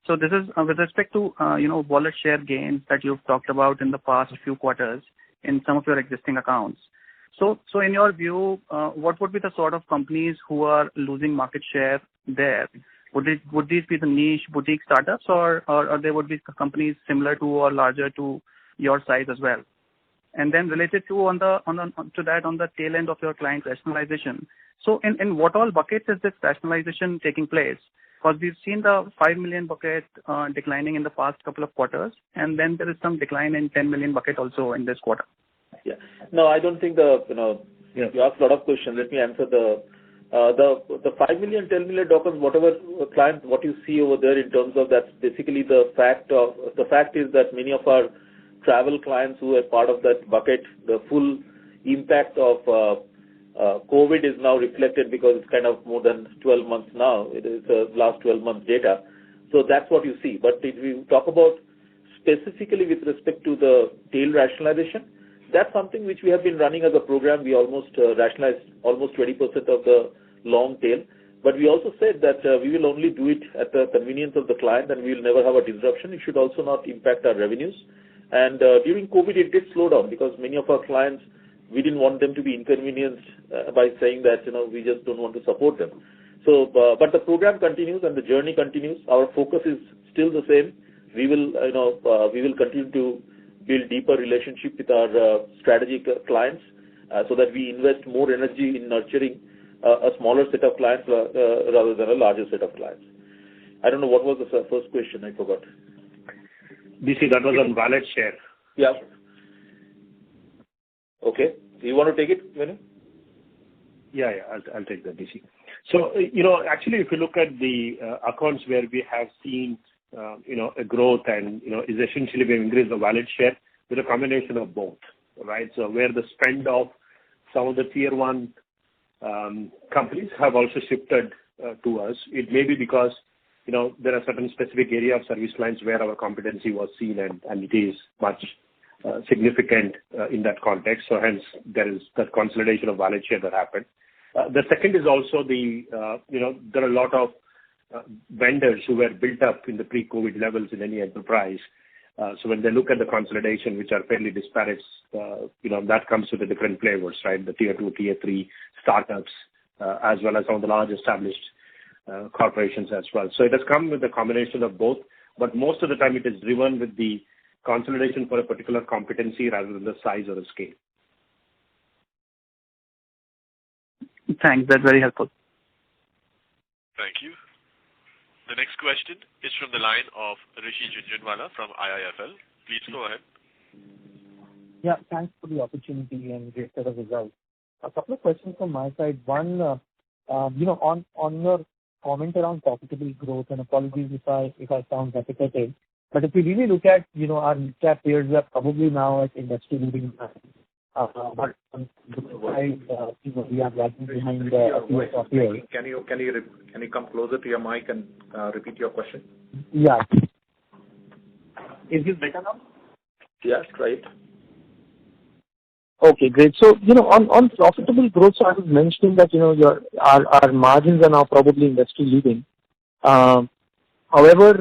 So this is with respect to wallet share gains that you've talked about in the past few quarters in some of your existing accounts. So in your view, what would be the sort of companies who are losing market share there? Would these be the niche boutique startups, or there would be companies similar to or larger to your size as well? And then related to on the tail end of your client rationalization. So in what all buckets is this rationalization taking place? Because we've seen the 5 million bucket declining in the past couple of quarters, and then there is some decline in 10 million bucket also in this quarter. Yeah. No, I don't think you asked a lot of questions. Let me answer the 5 million, 10 million documents, whatever client, what you see over there in terms of that's basically the fact is that many of our travel clients who are part of that bucket, the full impact of COVID is now reflected because it's kind of more than 12 months now. It is last 12 months data. So that's what you see. But if we talk about specifically with respect to the tail rationalization, that's something which we have been running as a program. We almost rationalized almost 20% of the long tail. But we also said that we will only do it at the convenience of the client and we will never have a disruption. It should also not impact our revenues. And during COVID, it did slow down because many of our clients, we didn't want them to be inconvenienced by saying that, we just don't want to support them. So, but the program continues and the journey continues. Our focus is still the same. We will continue to build deeper relationship with our strategic clients so that we invest more energy in nurturing a smaller set of clients rather than a larger set of clients. I don't know what was the first question. I forgot. DC, that was on wallet share. Yeah. Okay. Do you want to take it, Venu? Yeah, I'll take that, DC. So, actually, if you look at the accounts where we have seen, a growth and, is essentially we've increased the wallet share with a combination of both, right? So where the spend of some of the tier one companies have also shifted to us. It may be because there are certain specific area of service lines where our competency was seen and it is much significant in that context. So hence there is that consolidation of wallet share that happened. The second is also there are a lot of vendors who were built up in the pre-COVID levels in any enterprise. So when they look at the consolidation, which are fairly disparate, that comes with the different flavors, right? The tier 2, tier 3 startups, as well as some of the large established corporations as well. So it has come with a combination of both, but most of the time it is driven with the consolidation for a particular competency rather than the size or the scale. Thanks. That's very helpful. Thank you. The next question is from the line of Rishi Jhunjhunwala from IIFL. Please go ahead. Yeah, thanks for the opportunity and great set of results. A couple of questions from my side. One, on your comment around profitable growth, and apologies if I sound repetitive, but if you really look at, our mid-cap peers are probably now at industry leading, but we are lagging behind a few of our peers. Can you come closer to your mic and repeat your question? Yeah. Is this better now? Yes, right. Okay, great. So, on profitable growth, so I was mentioning that, our margins are now probably industry leading. However,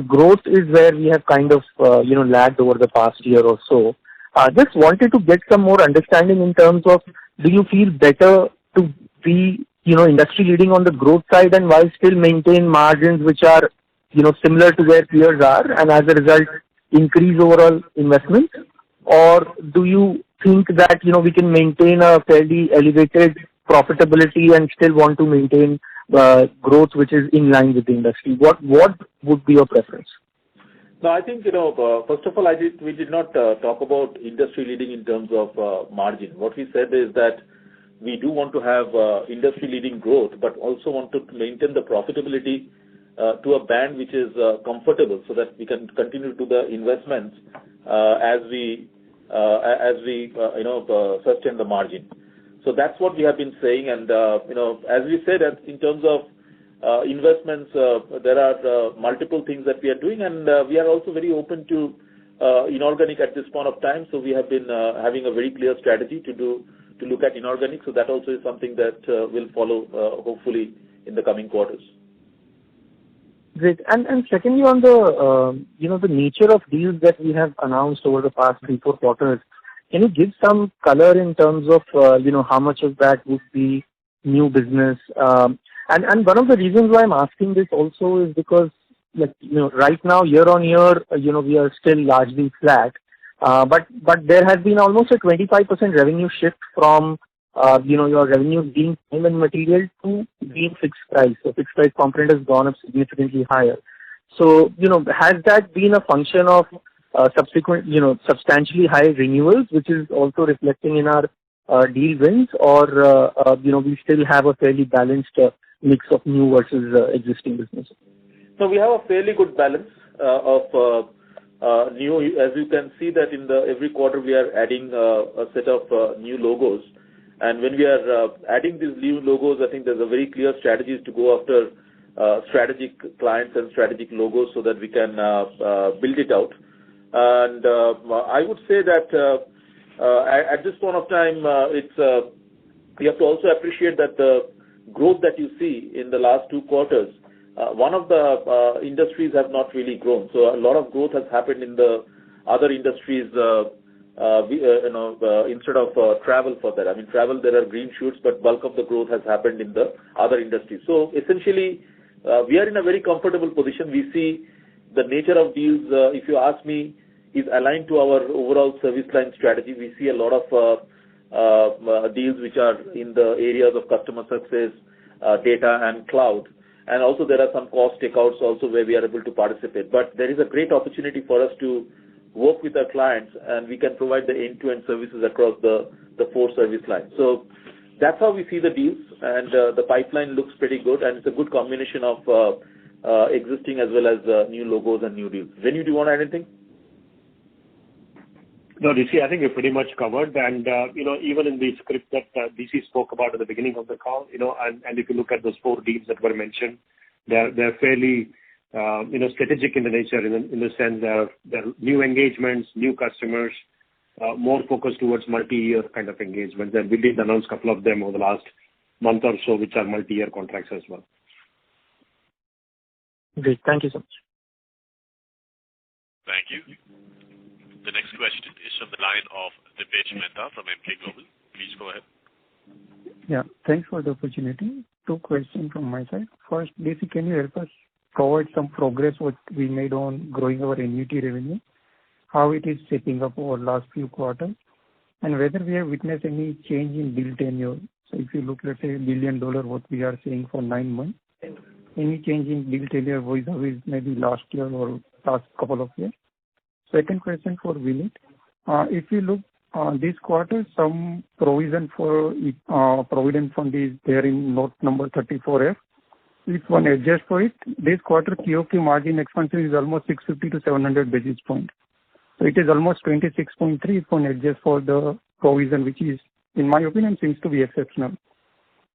growth is where we have kind of, lagged over the past year or so. Just wanted to get some more understanding in terms of, do you feel better to be, industry leading on the growth side and while still maintain margins which are, similar to where peers are, and as a result increase overall investment? Or do you think that, we can maintain a fairly elevated profitability and still want to maintain growth which is in line with the industry? What would be your preference? No, I think, first of all, we did not talk about industry leading in terms of margin. What we said is that we do want to have industry leading growth, but also want to maintain the profitability to a band which is comfortable, so that we can continue to do the investments as we sustain the margin. So that's what we have been saying, and as we said, in terms of investments, there are multiple things that we are doing, and we are also very open to inorganic at this point of time. So we have been having a very clear strategy to look at inorganic. So that also is something that will follow hopefully in the coming quarters. Great. And secondly, on the nature of deals that we have announced over the past 3-4 quarters, can you give some color in terms of how much of that would be new business? And one of the reasons why I'm asking this also is because, right now, year on year, we are still largely flat. But there has been almost a 25% revenue shift from, your revenue being time and material to being fixed price. So fixed price component has gone up significantly higher. So, has that been a function of subsequent, substantially high renewals, which is also reflecting in our deal wins, or, we still have a fairly balanced mix of new versus existing business? So we have a fairly good balance of new. As you can see that in every quarter we are adding a set of new logos. And when we are adding these new logos, I think there's a very clear strategy to go after strategic clients and strategic logos so that we can build it out. And I would say that at this point of time, we have to also appreciate that the growth that you see in the last 2 quarters, one of the industries have not really grown. So a lot of growth has happened in the other industries. Instead of travel for that. I mean, travel, there are green shoots, but bulk of the growth has happened in the other industries. So essentially, we are in a very comfortable position. We see the nature of deals, if you ask me, is aligned to our overall service line strategy. We see a lot of deals which are in the areas of customer success, data and cloud. And also there are some cost takeouts also where we are able to participate. But there is a great opportunity for us to work with our clients, and we can provide the end-to-end services across the 4 service lines. So that's how we see the deals, and the pipeline looks pretty good, and it's a good combination of existing as well as new logos and new deals. Venu, do you want to add anything? No, DC, I think you pretty much covered. And, even in the script that DC spoke about at the beginning of the call, and if you look at those 4 deals that were mentioned, they're fairly, strategic in the nature, in the sense they're new engagements, new customers, more focused towards multi-year kind of engagements. And we did announce a couple of them over the last month or so, which are multi-year contracts as well. Great. Thank you so much. Thank you. The next question is from the line of Dipesh Mehta from Emkay Global. Please go ahead. Yeah, thanks for the opportunity. 2 questions from my side. First, DC, can you help us provide some progress what we made on growing our annuity revenue, how it is shaping up over last few quarters, and whether we have witnessed any change in deal tenure. So if you look, let's say, $1 billion, what we are seeing for 9 months, any change in deal tenure vis-a-vis maybe last year or last couple of years? Second question for Vineet. If you look this quarter, some provision for provident fund is there in note number 34F. If one adjusts for it, this quarter QOQ margin expansion is almost 650 to 700 basis points. So it is almost 26.3 if one adjusts for the provision, which is, in my opinion, seems to be exceptional.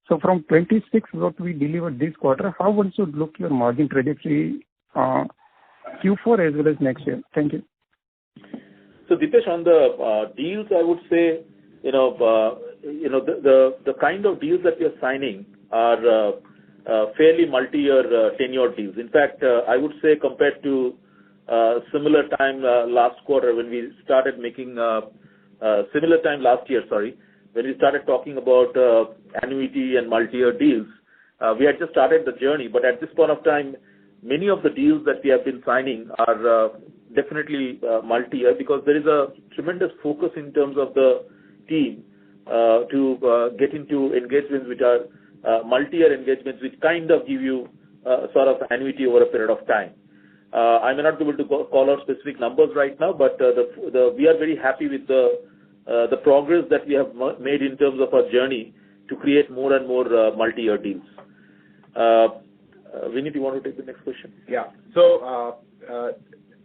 So from 26, what we delivered this quarter, how one should look your margin trajectory Q4 as well as next year? Thank you. So Dipesh, on the deals, I would say, the kind of deals that we are signing are fairly multi-year tenure deals. In fact, I would say compared to similar time last quarter when we started making similar time last year, when we started talking about annuity and multi-year deals, we had just started the journey. But at this point of time, many of the deals that we have been signing are definitely multi-year, because there is a tremendous focus in terms of the team to get into engagements which are multi-year engagements, which kind of give you sort of annuity over a period of time. I may not be able to call out specific numbers right now, but we are very happy with the progress that we have made in terms of our journey to create more and more multi-year deals. Vineet, you want to take the next question? Yeah. So,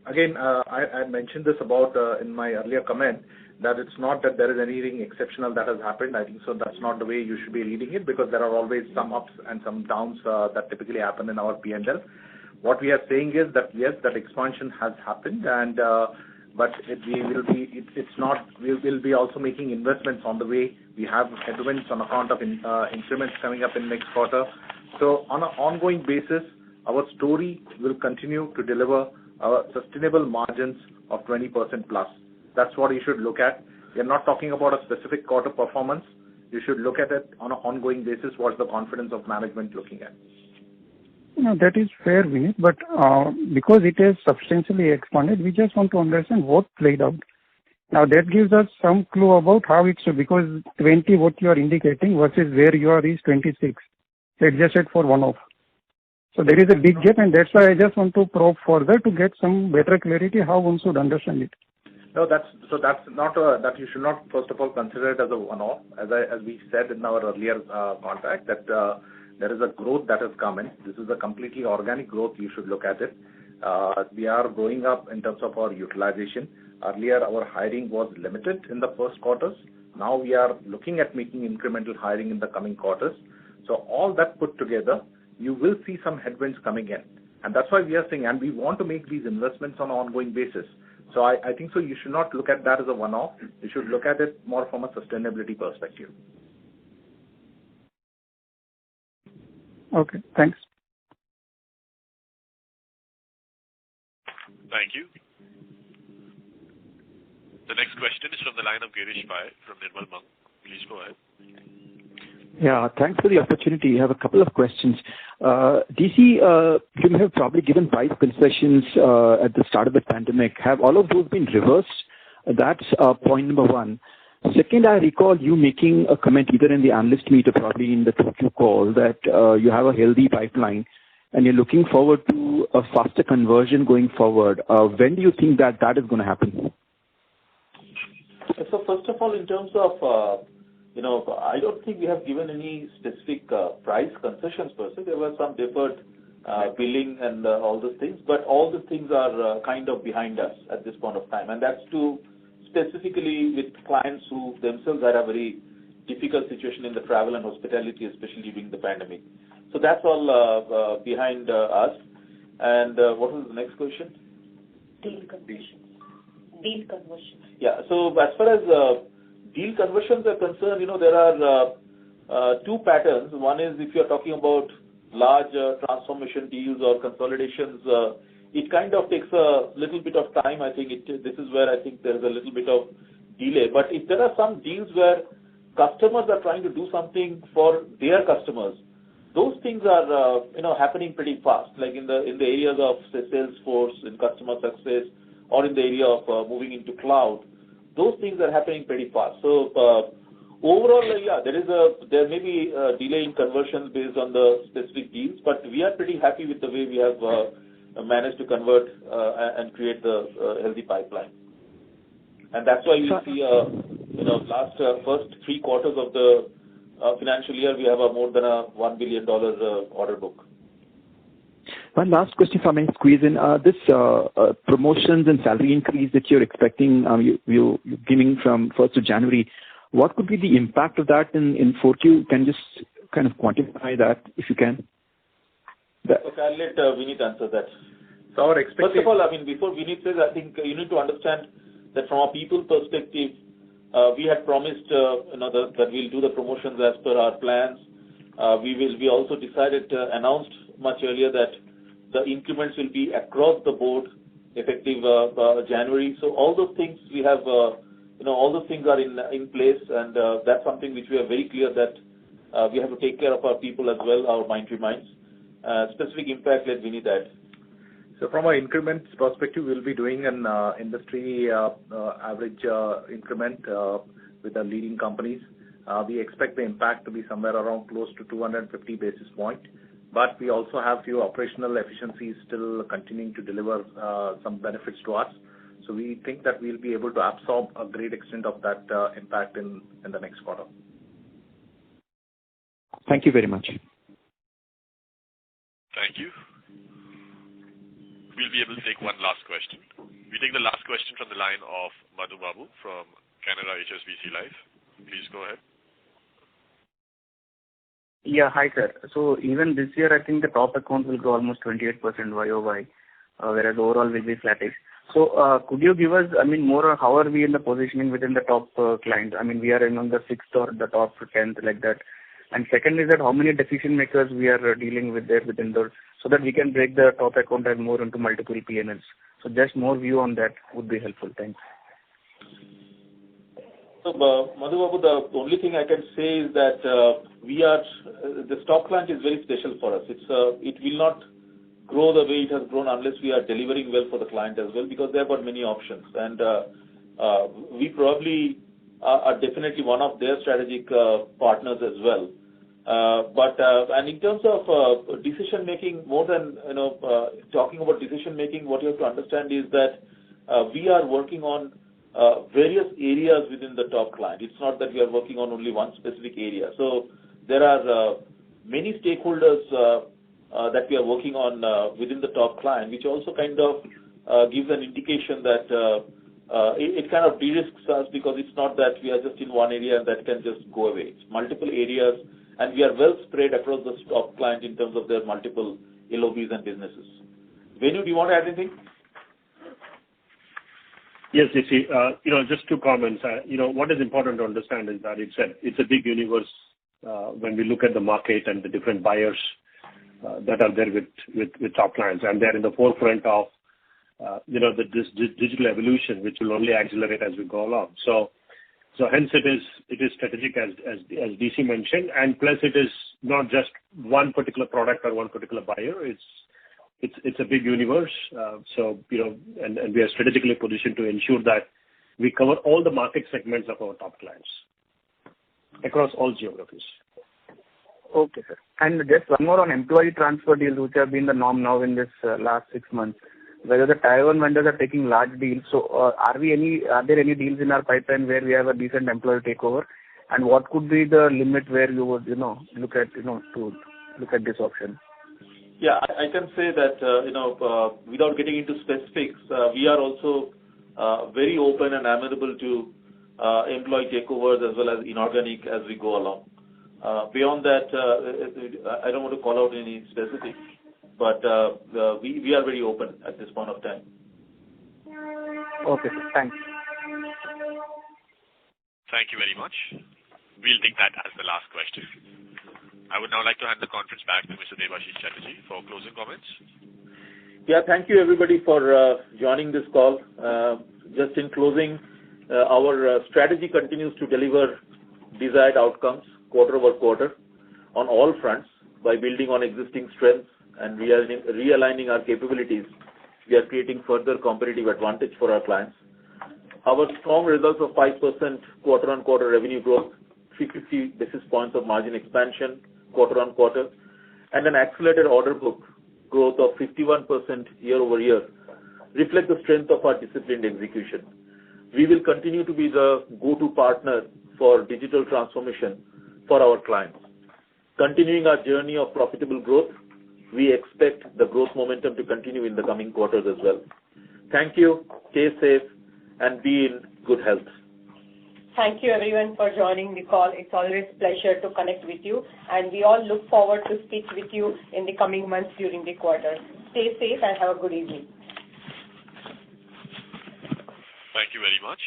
again, I mentioned this about in my earlier comment, that it's not that there is anything exceptional that has happened. I think so that's not the way you should be reading it, because there are always some ups and some downs that typically happen in our P&L. What we are saying is that yes, that expansion has happened, and but we will be also making investments on the way. We have headwinds on account of increments coming up in next quarter. So on an ongoing basis, our story will continue to deliver our sustainable margins of 20% plus. That's what you should look at. We are not talking about a specific quarter performance. You should look at it on an ongoing basis. What's the confidence of management looking at? No, that is fair, Vineet, but because it has substantially expanded, we just want to understand what played out. Now that gives us some clue about how it should, because 20 what you are indicating versus where you are is 26, adjusted for one-off. So there is a big gap, and that's why I just want to probe further to get some better clarity how one should understand it. No, that's not that you should not first of all consider it as a one-off. As we said in our earlier contact, that there is a growth that has come in. This is a completely organic growth. You should look at it. We are growing up in terms of our utilization. Earlier, our hiring was limited in the first quarters. Now we are looking at making incremental hiring in the coming quarters. So all that put together, you will see some headwinds coming in. And that's why we are saying, and we want to make these investments on an ongoing basis. So I think so you should not look at that as a one-off. You should look at it more from a sustainability perspective. Okay, thanks. Thank you. The next question is from the line of Girish Pai from Nirmal Bang. Please go ahead. Yeah, thanks for the opportunity. I have a couple of questions. DC, you may have probably given price concessions at the start of the pandemic. Have all of those been reversed? That's point number one. Second, I recall you making a comment either in the analyst meet or probably in the Q call that you have a healthy pipeline and you're looking forward to a faster conversion going forward. When do you think that is going to happen? So first of all, in terms of I don't think we have given any specific price concessions per se. There were some deferred billing and all those things, but all the things are kind of behind us at this point of time. And that's to specifically with clients who themselves had a very difficult situation in the travel and hospitality, especially during the pandemic. So that's all behind us. And what was the next question? Deal conversions. Deal conversions. Yeah. So as far as deal conversions are concerned, there are two patterns. One is if you're talking about large transformation deals or consolidations, it kind of takes a little bit of time. I think this is where I think there's a little bit of delay. But if there are some deals where customers are trying to do something for their customers, those things are happening pretty fast. Like in the areas of say Salesforce, in customer success, or in the area of moving into cloud, those things are happening pretty fast. So overall, yeah, there may be a delay in conversions based on the specific deals, but we are pretty happy with the way we have managed to convert and create the healthy pipeline. And that's why you see, last first 3 quarters of the financial year, we have more than a $1 billion order book. One last question if I may squeeze in. This promotions and salary increase that you're expecting, you're giving from 1st of January, what could be the impact of that in 4Q? Can you just kind of quantify that if you can? Okay, I'll let Vineet answer that. So our expectation... First of all, before Vineet says, I think you need to understand that from a people perspective, we had promised that we'll do the promotions as per our plans. We also decided, announced much earlier that the increments will be across the board effective January. So all those things we have, all those things are in place, and that's something which we are very clear that we have to take care of our people as well, our MindTree Minds. Specific impact, let Vineet add. So from an increments perspective, we'll be doing an industry average increment with the leading companies. We expect the impact to be somewhere around close to 250 basis points. But we also have few operational efficiencies still continuing to deliver some benefits to us. So we think that we'll be able to absorb a great extent of that impact in the next quarter. Thank you very much. Thank you. We'll be able to take one last question. We take the last question from the line of Madhu Babu from Canara HSBC Life. Please go ahead. Yeah, hi sir. So even this year, I think the top account will grow almost 28% YOY, whereas overall will be flattish. So could you give us, more how are we in the positioning within the top clients? We are among the 6th or the top 10th like that. And second is that how many decision makers we are dealing with there within those, so that we can break the top account and more into multiple P&Ls. So just more view on that would be helpful. Thanks. So, Madhu Babu, the only thing I can say is that the top client is very special for us. It will not grow the way it has grown unless we are delivering well for the client as well, because they've got many options. And we probably are definitely one of their strategic partners as well. And in terms of decision making, more than talking about decision making, what you have to understand is that we are working on various areas within the top client. It's not that we are working on only one specific area. So there are many stakeholders that we are working on within the top client, which also kind of gives an indication that it kind of de-risks us, because it's not that we are just in one area and that can just go away. It's multiple areas, and we are well spread across the top client in terms of their multiple LOBs and businesses. Venu, do you want to add anything? Yes, DC. Just 2 comments. What is important to understand is that it's a big universe when we look at the market and the different buyers that are there with top clients, and they're in the forefront of this digital evolution, which will only accelerate as we go along. So hence it is strategic as DC mentioned, and plus it is not just one particular product or one particular buyer. It's a big universe. And we are strategically positioned to ensure that we cover all the market segments of our top clients across all geographies. Okay, sir. And just one more on employee transfer deals, which have been the norm now in this last 6 months. Whether the Tier 1 vendors are taking large deals, so are there any deals in our pipeline where we have a decent employee takeover, and what could be the limit where you would look at to look at this option? Yeah, I can say that without getting into specifics, we are also very open and amenable to employee takeovers as well as inorganic as we go along. Beyond that, I don't want to call out any specifics, but we are very open at this point of time. Okay, thanks. Thank you very much. We'll take that as the last question. I would now like to hand the conference back to Mr. Debashish Chatterjee for closing comments. Yeah, thank you everybody for joining this call. Just in closing, our strategy continues to deliver desired outcomes quarter over quarter on all fronts by building on existing strengths and realigning our capabilities. We are creating further competitive advantage for our clients. Our strong results of 5% quarter-on-quarter revenue growth, 350 basis points of margin expansion quarter-on-quarter, and an accelerated order book growth of 51% year-over-year reflect the strength of our disciplined execution. We will continue to be the go-to partner for digital transformation for our clients. Continuing our journey of profitable growth, we expect the growth momentum to continue in the coming quarters as well. Thank you, stay safe, and be in good health. Thank you everyone for joining the call. It's always a pleasure to connect with you, and we all look forward to speak with you in the coming months during the quarter. Stay safe and have a good evening. Thank you very much.